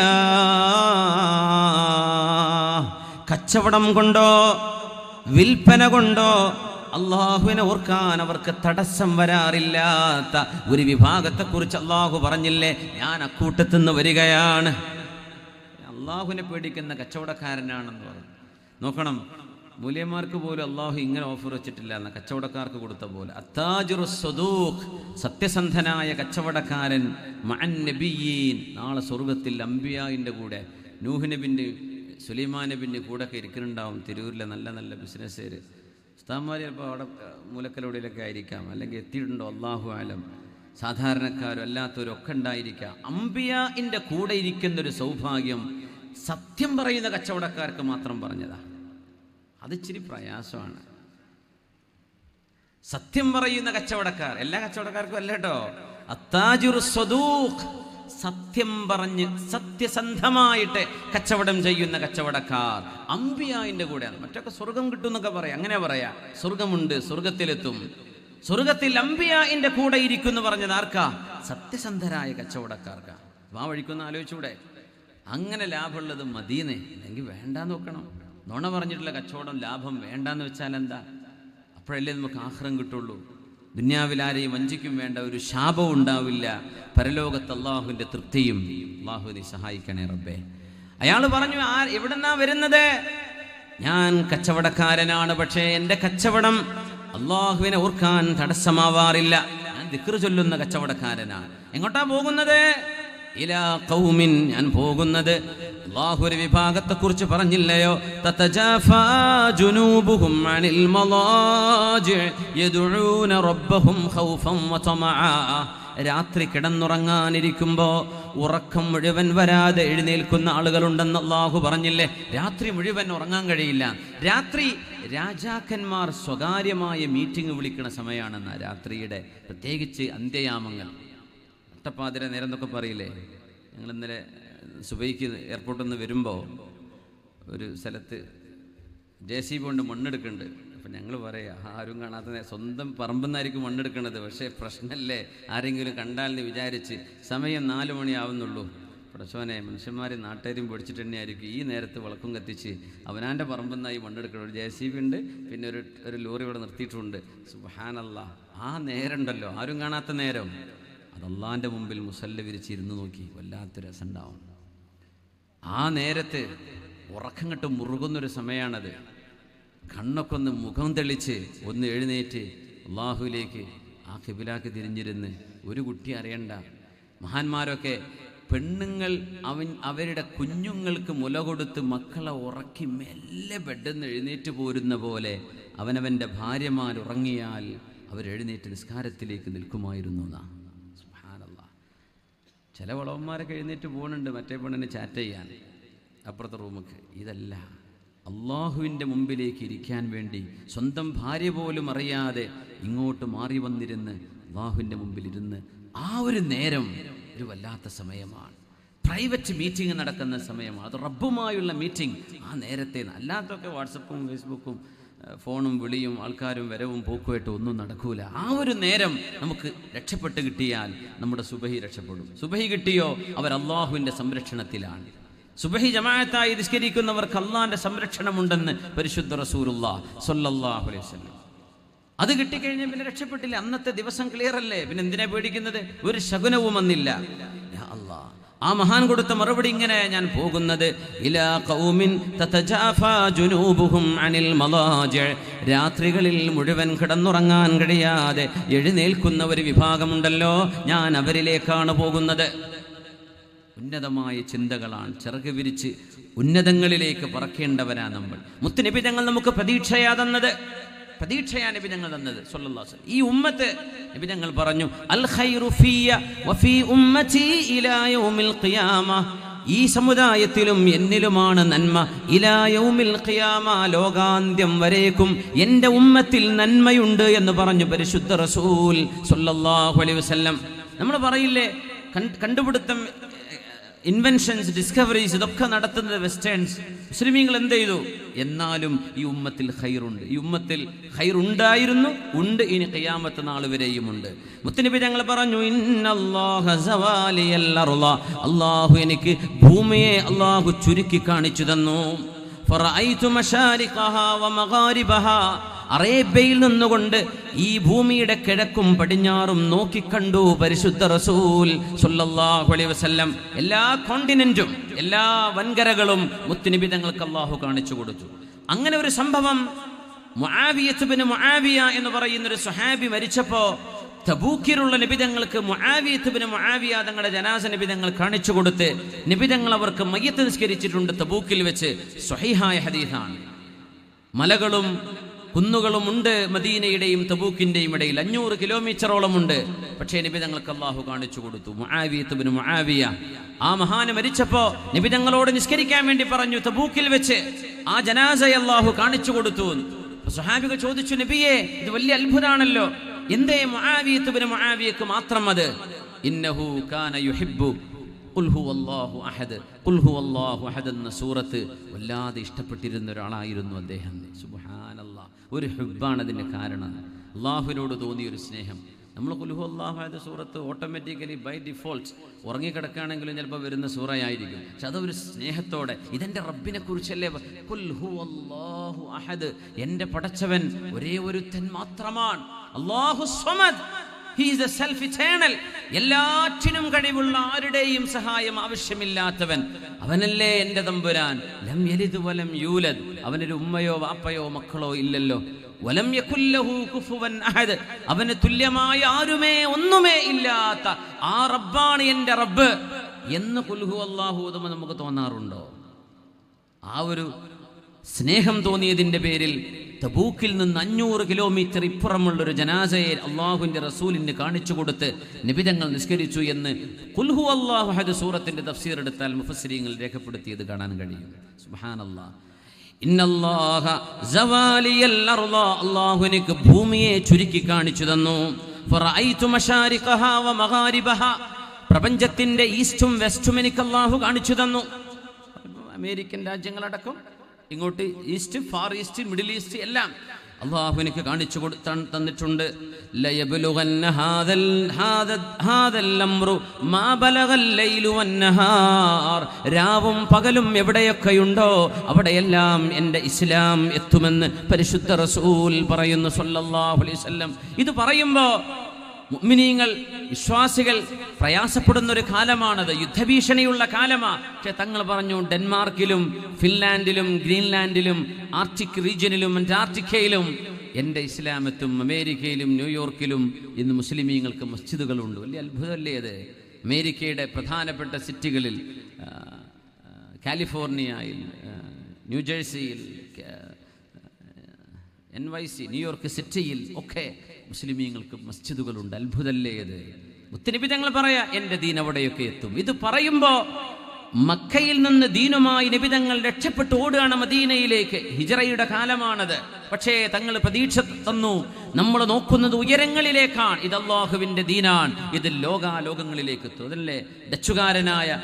Speaker 1: കച്ചവടം കൊണ്ടോ വിൽപ്പന കൊണ്ടോ അല്ലാഹുവിനെ ഓർക്കാൻ അവർക്ക് തടസ്സം വരാറില്ലാത്ത ഒരു വിഭാഗത്തെക്കുറിച്ച് അല്ലാഹു പറഞ്ഞില്ലേ, ഞാൻ അക്കൂട്ടത്തിൽ നിന്ന് വരികയാണ്. അല്ലാഹുവിനെ പേടിക്കുന്ന കച്ചവടക്കാരനാണെന്ന് പറഞ്ഞു. നോക്കണം, മൂല്യന്മാർക്ക് പോലും അല്ലാഹു ഇങ്ങനെ ഓഫർ വെച്ചിട്ടില്ല എന്ന കച്ചവടക്കാർക്ക് കൊടുത്ത പോലെ. അത്താജിറു സദൂഖ്, സത്യസന്ധനായ കച്ചവടക്കാരൻ, മഅൻ നബിയീൻ, നാളെ സ്വർഗത്തിൽ അംബിയായിൻ്റെ കൂടെ, നൂഹ് നബിൻ്റെ സുലൈമാൻ നബിൻ്റെ കൂടെ ഒക്കെ ഇരിക്കുന്നുണ്ടാവും. തിരൂരിലെ നല്ല നല്ല ബിസിനസ്സുകാർ, ഉസ്താദ്മാർ ചിലപ്പോൾ അവിടെ മൂലക്കലോടിയിലൊക്കെ ആയിരിക്കാം, അല്ലെങ്കിൽ എത്തിയിട്ടുണ്ടോ അല്ലാഹു ആലം. സാധാരണക്കാരും അല്ലാത്തവരും ഒക്കെ ഉണ്ടായിരിക്കാം. അംബിയായിൻ്റെ കൂടെ ഇരിക്കുന്നൊരു സൗഭാഗ്യം സത്യം പറയുന്ന കച്ചവടക്കാർക്ക് മാത്രം പറഞ്ഞതാ. അതിച്ചിരി പ്രയാസമാണ്. സത്യം പറയുന്ന കച്ചവടക്കാർ, എല്ലാ കച്ചവടക്കാർക്കും അല്ല കേട്ടോ. അത്താജിറു സ്വദൂഖ്, സത്യം പറഞ്ഞ് സത്യസന്ധമായിട്ട് കച്ചവടം ചെയ്യുന്ന കച്ചവടക്കാർ അംബിയായിന്റെ കൂടെയാണ്. മറ്റൊക്കെ സ്വർഗം കിട്ടും എന്നൊക്കെ പറയാം, അങ്ങനെ പറയാ, സ്വർഗമുണ്ട്, സ്വർഗത്തിലെത്തും. സ്വർഗത്തിൽ അംബിയായിന്റെ കൂടെ ഇരിക്കുന്നു പറഞ്ഞത് ആർക്കാ? സത്യസന്ധരായ കച്ചവടക്കാർക്കാ. ആ വഴിക്കൊന്ന് ആലോചിച്ചൂടെ? അങ്ങനെ ലാഭമുള്ളത് മദീനെ, അല്ലെങ്കിൽ വേണ്ടാന്ന് നോക്കണം. നുണ പറഞ്ഞിട്ടുള്ള കച്ചവടം ലാഭം വേണ്ടാന്ന് വെച്ചാൽ എന്താ? അപ്പോഴല്ലേ നമുക്ക് ആഖിറം കിട്ടുള്ളൂ. ദുന്യാവിൽ ആരെയും വഞ്ചിക്കും വേണ്ട, ഒരു ശാപവും ഉണ്ടാവില്ല. പരലോകത്ത് അള്ളാഹുവിന്റെ തൃപ്തിയും. അള്ളാഹുവിനെ സഹായിക്കണേ റബ്ബേ. അയാൾ പറഞ്ഞു, എവിടെന്നാ വരുന്നത്? ഞാൻ കച്ചവടക്കാരനാണ്, പക്ഷേ എൻ്റെ കച്ചവടം അള്ളാഹുവിനെ ഓർക്കാൻ തടസ്സമാവാറില്ല. ഞാൻ ദിക്ർ ചൊല്ലുന്ന കച്ചവടക്കാരനാണ്. എങ്ങോട്ടാ പോകുന്നത്? ഇലാ ഖൗമിൻ, ഞാൻ പോകുന്നത് അല്ലാഹു ഒരു വിഭാഗത്തെ കുറിച്ച് പറഞ്ഞില്ലയോ? തതജാഫാ ജുനൂബുഹും അനിൽ മളാജി യദഊന റബ്ബഹും ഖൗഫൻ വതമആ. രാത്രി കിടന്നുറങ്ങാനിരിക്കുമ്പോൾ ഉറക്കം മുഴുവൻ വരാതെ എഴുന്നേൽക്കുന്ന ആളുകളുണ്ടെന്ന് അല്ലാഹു പറഞ്ഞില്ലേ? രാത്രി മുഴുവൻ ഉറങ്ങാൻ കഴിയില്ല. രാത്രി രാജാക്കന്മാർ സ്വകാര്യമായ മീറ്റിംഗ് വിളിക്കുന്ന സമയമാണെന്ന രാത്രിയുടെ, പ്രത്യേകിച്ച് അന്ത്യയാമങ്ങൾ. ഒട്ടപ്പാതിര നേരം എന്നൊക്കെ പറയില്ലേ? ഞങ്ങൾ ഇന്നലെ സുബൈക്ക് എയർപോർട്ടിൽ നിന്ന് വരുമ്പോൾ ഒരു സ്ഥലത്ത് JCB കൊണ്ട് മണ്ണെടുക്കുന്നുണ്ട്. അപ്പം ഞങ്ങൾ പറയാം, ആരും കാണാത്ത സ്വന്തം പറമ്പെന്നായിരിക്കും മണ്ണെടുക്കുന്നത്. പക്ഷേ പ്രശ്നമല്ലേ, ആരെങ്കിലും കണ്ടാലെന്ന് വിചാരിച്ച്. സമയം 4 മണിയാവുന്നുള്ളൂ. പ്രശോനെ മനുഷ്യന്മാർ നാട്ടുകാരും പൊടിച്ചിട്ട് തന്നെയായിരിക്കും ഈ നേരത്ത് വിളക്കും കത്തിച്ച് അവനാൻ്റെ പറമ്പെന്നായി മണ്ണെടുക്കണം. ഒരു JCB ഉണ്ട്, പിന്നെ ഒരു ലോറി ഇവിടെ നിർത്തിയിട്ടുണ്ട്. സുബ്ഹാനല്ലാഹ്, ആ നേരം ഉണ്ടല്ലോ, ആരും കാണാത്ത നേരം, അത് അള്ളാൻ്റെ മുമ്പിൽ മുസല്ല വിരിച്ചിരുന്ന് നോക്കി വല്ലാത്തൊരു രസമുണ്ടാവും. ആ നേരത്ത് ഉറക്കം കെട്ട് മുറുകുന്നൊരു സമയമാണത്. കണ്ണൊക്കെ ഒന്ന് മുഖം തെളിച്ച് ഒന്ന് എഴുന്നേറ്റ് അള്ളാഹുവിലേക്ക്, ആ ഖിബിലാക്ക് തിരിഞ്ഞിരുന്ന് ഒരു കുട്ടി അറിയണ്ട. മഹാന്മാരൊക്കെ പെണ്ണുങ്ങൾ അവരുടെ കുഞ്ഞുങ്ങൾക്ക് മുല കൊടുത്ത് മക്കളെ ഉറക്കി മെല്ലെ ബെഡെന്ന് എഴുന്നേറ്റ് പോരുന്ന പോലെ അവനവൻ്റെ ഭാര്യമാർ ഉറങ്ങിയാൽ അവരെഴുന്നേറ്റ് നിസ്കാരത്തിലേക്ക് നിൽക്കുമായിരുന്നു എന്നാ. സുബ്ഹാനല്ലാഹ്. ചില വളവന്മാരൊക്കെ എഴുന്നേറ്റ് പോകുന്നുണ്ട് മറ്റേ പെണ്ണിനെ ചാറ്റ് ചെയ്യാൻ അപ്പുറത്തെ റൂമൊക്കെ. ഇതല്ല, അള്ളാഹുവിൻ്റെ മുമ്പിലേക്ക് ഇരിക്കാൻ വേണ്ടി സ്വന്തം ഭാര്യ പോലും അറിയാതെ ഇങ്ങോട്ട് മാറി വന്നിരുന്ന് അള്ളാഹുവിൻ്റെ മുമ്പിലിരുന്ന് ആ ഒരു നേരം ഒരു വല്ലാത്ത സമയമാണ്. പ്രൈവറ്റ് മീറ്റിംഗ് നടക്കുന്ന സമയമാണ് അത്, റബ്ബുമായുള്ള മീറ്റിംഗ്. ആ നേരത്തെ അല്ലാത്തൊക്കെ വാട്സപ്പും ഫേസ്ബുക്കും ഫോണും വിളിയും ആൾക്കാരും വരവും പോക്കുമായിട്ട് ഒന്നും നടക്കൂല. ആ ഒരു നേരം നമുക്ക് രക്ഷപ്പെട്ട് കിട്ടിയാൽ നമ്മുടെ സുബഹി രക്ഷപ്പെടും. സുബഹി കിട്ടിയോ അവർ അള്ളാഹുവിൻ്റെ സംരക്ഷണത്തിലാണ്. സുബഹി ജമാഅത്തായി നിസ്കരിക്കുന്നവർക്ക് അള്ളാഹിൻ്റെ സംരക്ഷണമുണ്ടെന്ന് പരിശുദ്ധ റസൂലുള്ളാഹി സ്വല്ലല്ലാഹു അലൈഹി വസല്ലം. അത് കിട്ടിക്കഴിഞ്ഞാൽ പിന്നെ രക്ഷപ്പെട്ടില്ല. അന്നത്തെ ദിവസം ക്ലിയർ അല്ലേ, പിന്നെ എന്തിനാ പേടിക്കുന്നത്? ഒരു ശകുനവും വന്നില്ല. യാ അല്ലാഹ്, ആ മഹാൻ കൊടുത്ത മറുപടി ഇങ്ങനെ, ഞാൻ പോകുന്നത് ഇലാ ഖൗമിൻ തതജാഫാ ജുനൂബുഹും അനിൽ മളാജി. രാത്രികളിൽ മുഴുവൻ കിടന്നുറങ്ങാൻ കഴിയാതെ എഴുന്നേൽക്കുന്ന ഒരു വിഭാഗമുണ്ടല്ലോ, ഞാൻ അവരിലേക്കാണ് പോകുന്നത്. ഉന്നതമായ ചിന്തകളാണ്, ചിറക് വിരിച്ച് ഉന്നതങ്ങളിലേക്ക് പറക്കേണ്ടവരാ നമ്മൾ. മുത്തുനബി തങ്ങൾ നമുക്ക് പ്രതീക്ഷയാ തന്നത്, പ്രതീക്ഷയാ നബി തങ്ങൾ തന്നത് സ്വല്ലല്ലാഹു അലൈഹി വസല്ലം. ഈ ഉമ്മത്ത് നബി തങ്ങൾ പറഞ്ഞു, അൽ ഖൈറു ഫിയ വഫി ഉമ്മതി ഇലാ യൗമിൽ ഖിയാമ. ഈ സമുദായത്തിലും എന്നിലുമാണ് നന്മ. ഇലാ യൗമിൽ ഖിയാമ, ലോകാന്ത്യം വരേക്കും എൻ്റെ ഉമ്മത്തിൽ നന്മയുണ്ട് എന്ന് പറഞ്ഞു പരിശുദ്ധ റസൂൽ സ്വല്ലല്ലാഹു അലൈഹി വസല്ലം. നമ്മൾ പറയില്ലേ, കണ്ടുപിടുത്തം, ഇൻവെൻഷൻസ്, ഡിസ്കവറീസ്, ഇതൊക്കെ നടത്തുന്നത് വെസ്റ്റേൺസ്. മുസ്ലിമീങ്ങൾ എന്ത് ചെയ്തു? എന്നാലും ഈ ഉമ്മത്തിൽ ഖൈറുണ്ട്. ഈ ഉമ്മത്തിൽ ഖൈറുണ്ടായിരുന്നു, ഉണ്ട്, ഇനി ഖിയാമത്ത് നാൾ വരെയും ഉണ്ട്. മുത്തുനബി ഞങ്ങൾ പറഞ്ഞു, ഇന്നല്ലാഹ സവാലിയൽ അർള, അല്ലാഹു എനിക്ക് ഭൂമിയെ അല്ലാഹു ചുരുക്കി കാണിച്ചു തന്നു. ഫറഅയ്തു മശാരിഖഹാ വമഗാരിബഹാ, അറേബ്യയിൽ നിന്നുകൊണ്ട് ഈ ഭൂമിയുടെ കിഴക്കും പടിഞ്ഞാറും നോക്കിക്കണ്ടു പരിശുദ്ധ റസൂൽ സ്വല്ലല്ലാഹു അലൈഹി വസല്ലം. എല്ലാ കോണ്ടിനെന്റും എല്ലാ വൻകരകളും മുത്തുനബി തങ്ങൾക്ക് അല്ലാഹു കാണിച്ചു കൊടുത്തു. അങ്ങനെ ഒരു സംഭവം, മുആവിയത്ത് ബിൻ മുആവിയ എന്ന് പറയുന്ന ഒരു സ്വഹാബി മരിച്ചപ്പോൾ തബൂക്കിലുള്ള നബിതങ്ങൾക്ക് മുആവിയത്ത് ബിൻ മുആവിയ തങ്ങളുടെ ജനാസ നബിതങ്ങൾ കാണിച്ചു കൊടുത്ത് നബിതങ്ങൾ അവർക്ക് മയ്യത്ത് നിസ്കരിച്ചിട്ടുണ്ട് തബൂക്കിൽ വെച്ച്. സ്വഹീഹായ ഹദീസാണ്. മലകളും കുന്നുകളും ഉണ്ട് മദീനയുടെയും തബൂക്കിന്റെയും ഇടയിൽ, 500 കിലോമീറ്ററോളം ഉണ്ട്. പക്ഷേ നബി തങ്ങൾക്ക് അല്ലാഹു കാണിച്ചു കൊടുത്തു. മുആവിയത്ത് ബിൻ മുആവിയ, ആ മഹാന് മരിച്ചപ്പോ നബി തങ്ങളോട് നിസ്കരിക്കാൻ വേണ്ടി പറഞ്ഞു തബൂക്കിൽ വെച്ച്. ആ ജനാസയെ അല്ലാഹു കാണിച്ചു കൊടുത്തു. സ്വഹാബികൾ ചോദിച്ചു, നബിയെ ഇത് വലിയ അത്ഭുതമാണല്ലോ, എന്തേ മുആവിയത്ത് ബിൻ മുആവിയക്ക് മാത്രം അത്? ഇന്നഹു കാന യുഹിബ്ബു ഖുൽ ഹുവല്ലാഹു അഹദ്, ഖുൽ ഹുവല്ലാഹു അഹദ് എന്ന സൂറത്ത് വല്ലാതെ ഇഷ്ടപ്പെട്ടിരുന്ന ഒരാളായിരുന്നു അദ്ദേഹം. സുബ്ഹാനല്ലാഹ്, ഒരു ഹുബ്ബാണ് അതിൻ്റെ കാരണം, അള്ളാഹുവിനോട് തോന്നിയൊരു സ്നേഹം. നമ്മൾ ഖുൽ ഹുവല്ലാഹു അഹദ് സൂറത്ത് ഓട്ടോമാറ്റിക്കലി ബൈ ഡിഫോൾട്ട് ഉറങ്ങിക്കിടക്കുകയാണെങ്കിലും ചിലപ്പോൾ വരുന്ന സൂറയായിരിക്കും. പക്ഷെ അതൊരു സ്നേഹത്തോടെ, ഇതെൻ്റെ റബ്ബിനെ കുറിച്ചല്ലേ, ഖുൽ ഹുവല്ലാഹു അഹദ്, എൻ്റെ പടച്ചവൻ ഒരേ ഒരുത്തൻ മാത്രമാണ്, അല്ലാഹു സ്വമദ്, He is the self-eternal, എല്ലാറ്റിനും കഴിവുള്ള, ആരുടെയും സഹായം ആവശ്യമില്ലാത്തവൻ, അവനല്ലേ എൻ്റെ തമ്പുരാൻ. ലം യലിദ് വലം യൂലദ്, അവനൊരു ഉമ്മയോ വാപ്പയോ മക്കളോ ഇല്ലല്ലോ. വലം യകുല്ലഹു കുഫുവൻ അഹദ്, അവന് തുല്യമായ ആരുമേ ഒന്നുമേ ഇല്ലാത്ത ആ റബ്ബാണ് എൻ്റെ റബ്ബ് എന്ന് ഖുൽ ഹുവല്ലാഹു ഓതുമ്പോൾ നമുക്ക് തോന്നാറുണ്ടോ? ആ ഒരു സ്നേഹം തോന്നിയതിൻ്റെ പേരിൽ തബൂക്കിൽ നിന്ന് 500 കിലോമീറ്റർ ഇപ്പുറമുള്ളൊരു ജനാസയെ അള്ളാഹുവിൻ്റെ റസൂലിന് കാണിച്ചു കൊടുത്ത് നബിതങ്ങൾ നിസ്കരിച്ചു എന്ന് ഖുൽ ഹുവല്ലാഹു അഹദ് സൂറത്തിൻ്റെ തഫ്സീർ എടുത്താൽ മുഫസ്സിരീങ്ങൾ രേഖപ്പെടുത്തിയത് കാണാൻ കഴിയും. സുബ്ഹാനല്ലാഹ്. ഇന്നല്ലാഹ സവാലിയൽ അർള, അല്ലാഹു എനിക്ക് ഭൂമിയെ ചുരുക്കി കാണിച്ചു തന്നു. ഫറഅയ്തു മശാരിഖഹാ വ മഗാരിബഹാ, പ്രപഞ്ചത്തിന്റെ ഈസ്റ്റും വെസ്റ്റും എനിക്ക് അല്ലാഹു കാണിച്ചു തന്നു. അമേരിക്കൻ രാജ്യങ്ങളടക്കം ഇങ്ങോട്ട് east, far east, middle east എല്ലാം അല്ലാഹു എനിക്ക് കാണിച്ചു തന്നിട്ടുണ്ട്. ലയബ്ലുഗന്ന ഹാദൽ അംറു മാ ബലഗൽ ലൈലു വന്നഹാർ, രാവും പകലും എവിടെയൊക്കെയുണ്ടോ അവിടെയെല്ലാം എൻ്റെ ഇസ്ലാം എത്തുമെന്ന് പരിശുദ്ധ റസൂൽ പറയുന്നു സല്ലല്ലാഹു അലൈഹി വസല്ലം. ഇത് പറയുമ്പോൾ മുഅ്മിനീങ്ങൾ, വിശ്വാസികൾ പ്രയാസപ്പെടുന്നൊരു കാലമാണത്, യുദ്ധഭീഷണിയുള്ള കാലമാണ്. പക്ഷെ തങ്ങൾ പറഞ്ഞു, ഡെൻമാർക്കിലും ഫിൻലാൻഡിലും ഗ്രീൻലാൻഡിലും ആർട്ടിക് റീജിയനിലും അന്റാർട്ടിക്കയിലും എൻ്റെ ഇസ്ലാമത്തും, അമേരിക്കയിലും ന്യൂയോർക്കിലും ഇന്ന് മുസ്ലിമീങ്ങൾക്ക് മസ്ജിദുകളുണ്ട്. വലിയ അത്ഭുതമല്ലേ അത്? അമേരിക്കയുടെ പ്രധാനപ്പെട്ട സിറ്റികളിൽ, കാലിഫോർണിയയിൽ, ന്യൂജേഴ്സിയിൽ, NYC, ന്യൂയോർക്ക് സിറ്റിയിൽ ഒക്കെ മുസ്ലിമീങ്ങൾക്ക് മസ്ജിദുകളുണ്ട്. അത്ഭുതമല്ലേ അത്? മുത്തനബി തങ്ങൾ പറയാ, എൻ്റെ ദീൻ അവിടെയൊക്കെ എത്തും. ഇത് പറയുമ്പോൾ മക്കയിൽ നിന്ന് ദീനുമായി നബിതങ്ങൾ രക്ഷപ്പെട്ട് ഓടുകയാണ് മദീനയിലേക്ക്. ഹിജ്റയുടെ കാലമാണത്. പക്ഷേ തങ്ങൾ പ്രതീക്ഷ തന്നു, നമ്മൾ നോക്കുന്നത് ഉയരങ്ങളിലേക്കാണ്, ഇത് അല്ലാഹുവിൻ്റെ ദീനാണ്, ഇത് ലോകാലോകങ്ങളിലേക്ക് എത്തും. അതല്ലേ ഡച്ചുകാരനായ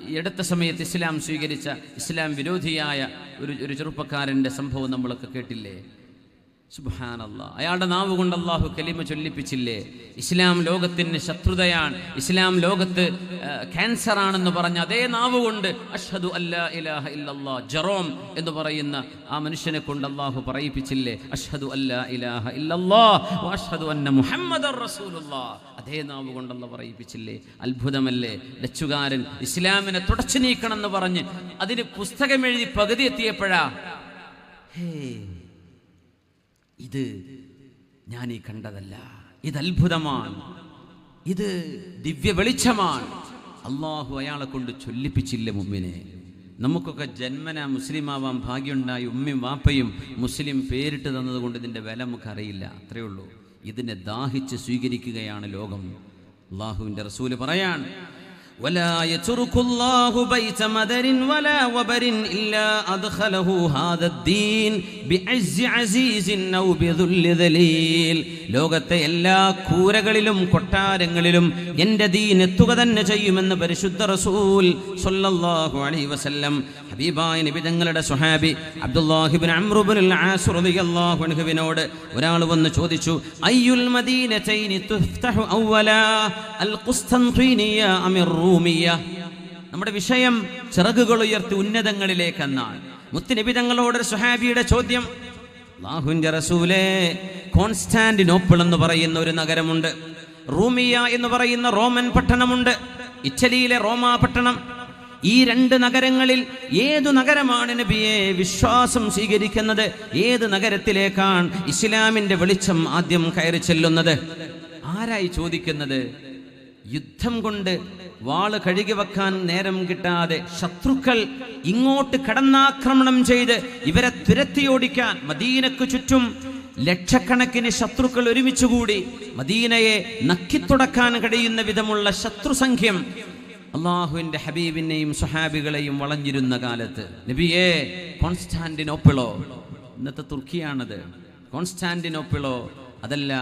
Speaker 1: ഈ അടുത്ത സമയത്ത് ഇസ്ലാം സ്വീകരിച്ച, ഇസ്ലാം വിരോധിയായ ഒരു ചെറുപ്പക്കാരൻ്റെ സംഭവം നമ്മളൊക്കെ കേട്ടില്ലേ? സുബ്ഹാനല്ലാഹ്, അയാളുടെ നാവ് കൊണ്ട് അല്ലാഹു കലിമ ചൊല്ലിപ്പിച്ചില്ലേ? ഇസ്ലാം ലോകത്തിന് ശത്രുതയാണ്, ഇസ്ലാം ലോകത്ത് ക്യാൻസർ ആണെന്ന് പറഞ്ഞ അതേ നാവ് കൊണ്ട് അഷ്ഹദു അല്ലാ ഇലാഹ ഇല്ലല്ലാഹ്, ജെറോം എന്ന് പറയുന്ന ആ മനുഷ്യനെ കൊണ്ട് അല്ലാഹു പറയിപ്പിച്ചില്ലേ? അഷ്ഹദു അല്ലാ ഇലാഹ ഇല്ലല്ലാഹ് വ അഷ്ഹദു അന്ന മുഹമ്മദർ റസൂലുള്ളാഹ്. അതേ നാവ് കൊണ്ട് അല്ലാഹു പറയിപ്പിച്ചില്ലേ? അത്ഭുതമല്ലേ? ഡച്ചുകാരൻ ഇസ്ലാമിനെ തുടച്ചു നീക്കണം എന്ന് പറഞ്ഞ് അതിന് പുസ്തകം എഴുതി പകുതി എത്തിയപ്പോഴാ, ഇത് ഞാൻ ഈ കണ്ടതല്ല, ഇത് അത്ഭുതമാണ്, ഇത് ദിവ്യ വെളിച്ചമാണ്, അള്ളാഹു അയാളെ കൊണ്ട് ചൊല്ലിപ്പിച്ചില്ല മുഅ്മിനെ. നമുക്കൊക്കെ ജന്മന മുസ്ലിമാവാൻ ഭാഗ്യമുണ്ടായി, ഉമ്മയും വാപ്പയും മുസ്ലിം പേരിട്ട് തന്നതുകൊണ്ട് ഇതിൻ്റെ വില നമുക്കറിയില്ല, അത്രയേ ഉള്ളൂ. ഇതിനെ ദാഹിച്ച് സ്വീകരിക്കുകയാണ് ലോകം. അള്ളാഹുവിൻ്റെ റസൂല് പറയാൻ, ولا يترك الله بيت مدر ولا وبر إلا أدخله هذا الدين بعز عزيز أو بذل ذليل. ലോകത്തെ എല്ലാ കൂരകളിലും കൊട്ടാരങ്ങളിലും എൻ്റെ ദീൻ എത്തുക തന്നെ ചെയ്യുമെന്ന് പരിശുദ്ധ റസൂൽ സ്വല്ലല്ലാഹു അലൈഹി വസല്ലം. ഹബീബായ നബി തങ്ങളുടെ സ്വഹാബി അബ്ദുല്ലാഹി ഇബ്നു അംർ ഇബ്നുൽ ആസ് റളിയല്ലാഹു അൻഹുവിനോട് ഒരാൾ വന്ന് ചോദിച്ചു, അയ്യുൽ മദീനതൈനി തുഫ്തഹു അവ്വലാ അൽ ഖുസ്തൻതീനിയ അമിർ റൂമിയ. നമ്മുടെ വിഷയം ചിറകുകൾ ഉയർത്തി ഉന്നതങ്ങളിലേക്കെന്നാണ്. മുത്തുനബി തങ്ങളോട് സ്വഹാബിയുടെ ചോദ്യം, അല്ലാഹുവിൻ്റെ റസൂലേ, കോൺസ്റ്റാന്റിനോപ്പിൾ എന്ന് പറയുന്ന ഒരു നഗരമുണ്ട്, റൂമിയ എന്ന് പറയുന്ന റോമൻ പട്ടണമുണ്ട്, ഇറ്റലിയിലെ റോമാ പട്ടണം. ഈ രണ്ട് നഗരങ്ങളിൽ ഏതു നഗരമാണ് നബിയെ വിശ്വാസം സ്വീകരിക്കുന്നത്? ഏത് നഗരത്തിലേക്കാണ് ഇസ്ലാമിന്റെ വെളിച്ചം ആദ്യം കയറി ചെല്ലുന്നത്? ആരായി ചോദിക്കുന്നത്? യുദ്ധം കൊണ്ട് വാള് കഴുകി വെക്കാൻ നേരം കിട്ടാതെ ശത്രുക്കൾ ഇങ്ങോട്ട് കടന്നാക്രമണം ചെയ്ത് ഇവരെ തുരത്തിയോടിക്കാൻ മദീനക്ക് ചുറ്റും ലക്ഷക്കണക്കിന് ശത്രുക്കൾ ഒരുമിച്ചുകൂടി മദീനയെ നക്കിത്തുടക്കാൻ കഴിയുന്ന വിധമുള്ള ശത്രുസംഖ്യം അള്ളാഹുവിൻ്റെ ഹബീബിനെയും സ്വഹാബികളെയും വളഞ്ഞിരുന്ന കാലത്ത് നബിയെ, കോൺസ്റ്റാന്റിനോപ്പിളോ, ഇന്നത്തെ തുർക്കിയാണത്, കോൺസ്റ്റാന്റിനോപ്പിളോ അതല്ല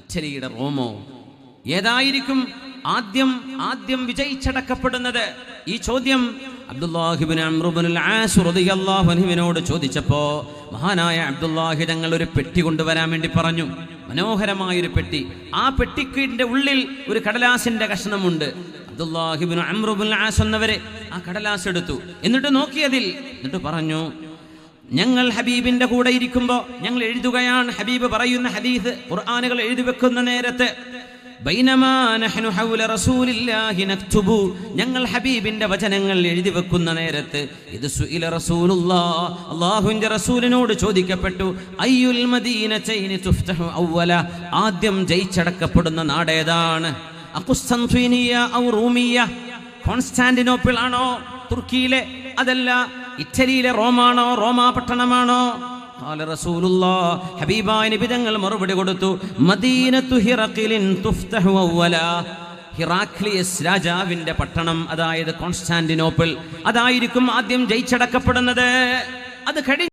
Speaker 1: ഇറ്റലിയുടെ റോമോ, ഏതായിരിക്കും ആദ്യം വിജയിച്ചടക്കപ്പെടുന്നത്? ഈ ചോദ്യം അബ്ദുല്ലാഹി ഇബ്നു അംർ ഇബ്നുൽ ആസ് റളിയല്ലാഹു അൻഹുവിനോട് ചോദിച്ചപ്പോ മഹാനായ അബ്ദുല്ലാഹി തങ്ങൾ ഒരു പെട്ടി കൊണ്ടുവരാൻ വേണ്ടി പറഞ്ഞു. മനോഹരമായൊരു പെട്ടി. ആ പെട്ടിക്കിന്റെ ഉള്ളിൽ ഒരു കടലാസിന്റെ കഷ്ണമുണ്ട്. അബ്ദുല്ലാഹി ഇബ്നു അംർ ഇബ്നുൽ ആസ് എന്നവരെ ആ കടലാസ് എടുത്തു. എന്നിട്ട് നോക്കിയതിൽ എന്നിട്ട് പറഞ്ഞു, ഞങ്ങൾ ഹബീബിന്റെ കൂടെ ഇരിക്കുമ്പോൾ ഞങ്ങൾ എഴുതുകയാണ്. ഹബീബ് പറയുന്ന ഹദീസ് ഖുർആനുകൾ എഴുതി വെക്കുന്ന നേരത്ത് ബൈനമാ നഹ്നു ഹൗല റസൂലില്ലാഹി നക്തുബു, ഞങ്ങൾ ഹബീബിന്റെ വചനങ്ങൾ എഴുതി വെക്കുന്ന നേരത്ത് ഇത് സുഇല റസൂലുള്ളാഹ്, അല്ലാഹുവിന്റെ റസൂലിനോട് ചോദിക്കപ്പെട്ടു, അയ്യുൽ മദീനതൈനി തുഫ്തഹു അവ്വല, ആദ്യം ജയിച്ചടക്കപ്പെടുന്ന നാട് ഏതാണ്? അഖുസ്തൻതീനിയ ഔ റൂമിയ, കോൺസ്റ്റാന്റിനോപ്പിൾ ആണോ തുർക്കിയിലെ, അതല്ല ഇറ്റലിയിലെ റോമാണോ, റോമാ പട്ടണമാണോ? ഖാല റസൂലുള്ളാഹ്, ഹബീബായ നബി തങ്ങൾ മറുപടി കൊടുത്തു, മദീനത്തു ഹിറഖിലിൻ തുഫ്തഹു അവ്വല, ഹിറാക്ലിയസ് രാജാവിന്റെ പട്ടണം, അതായത് കോൺസ്റ്റാന്റിനോപ്പിൾ, അതായിരിക്കും ആദ്യം ജയിച്ചടക്കപ്പെടുന്നത്. അത്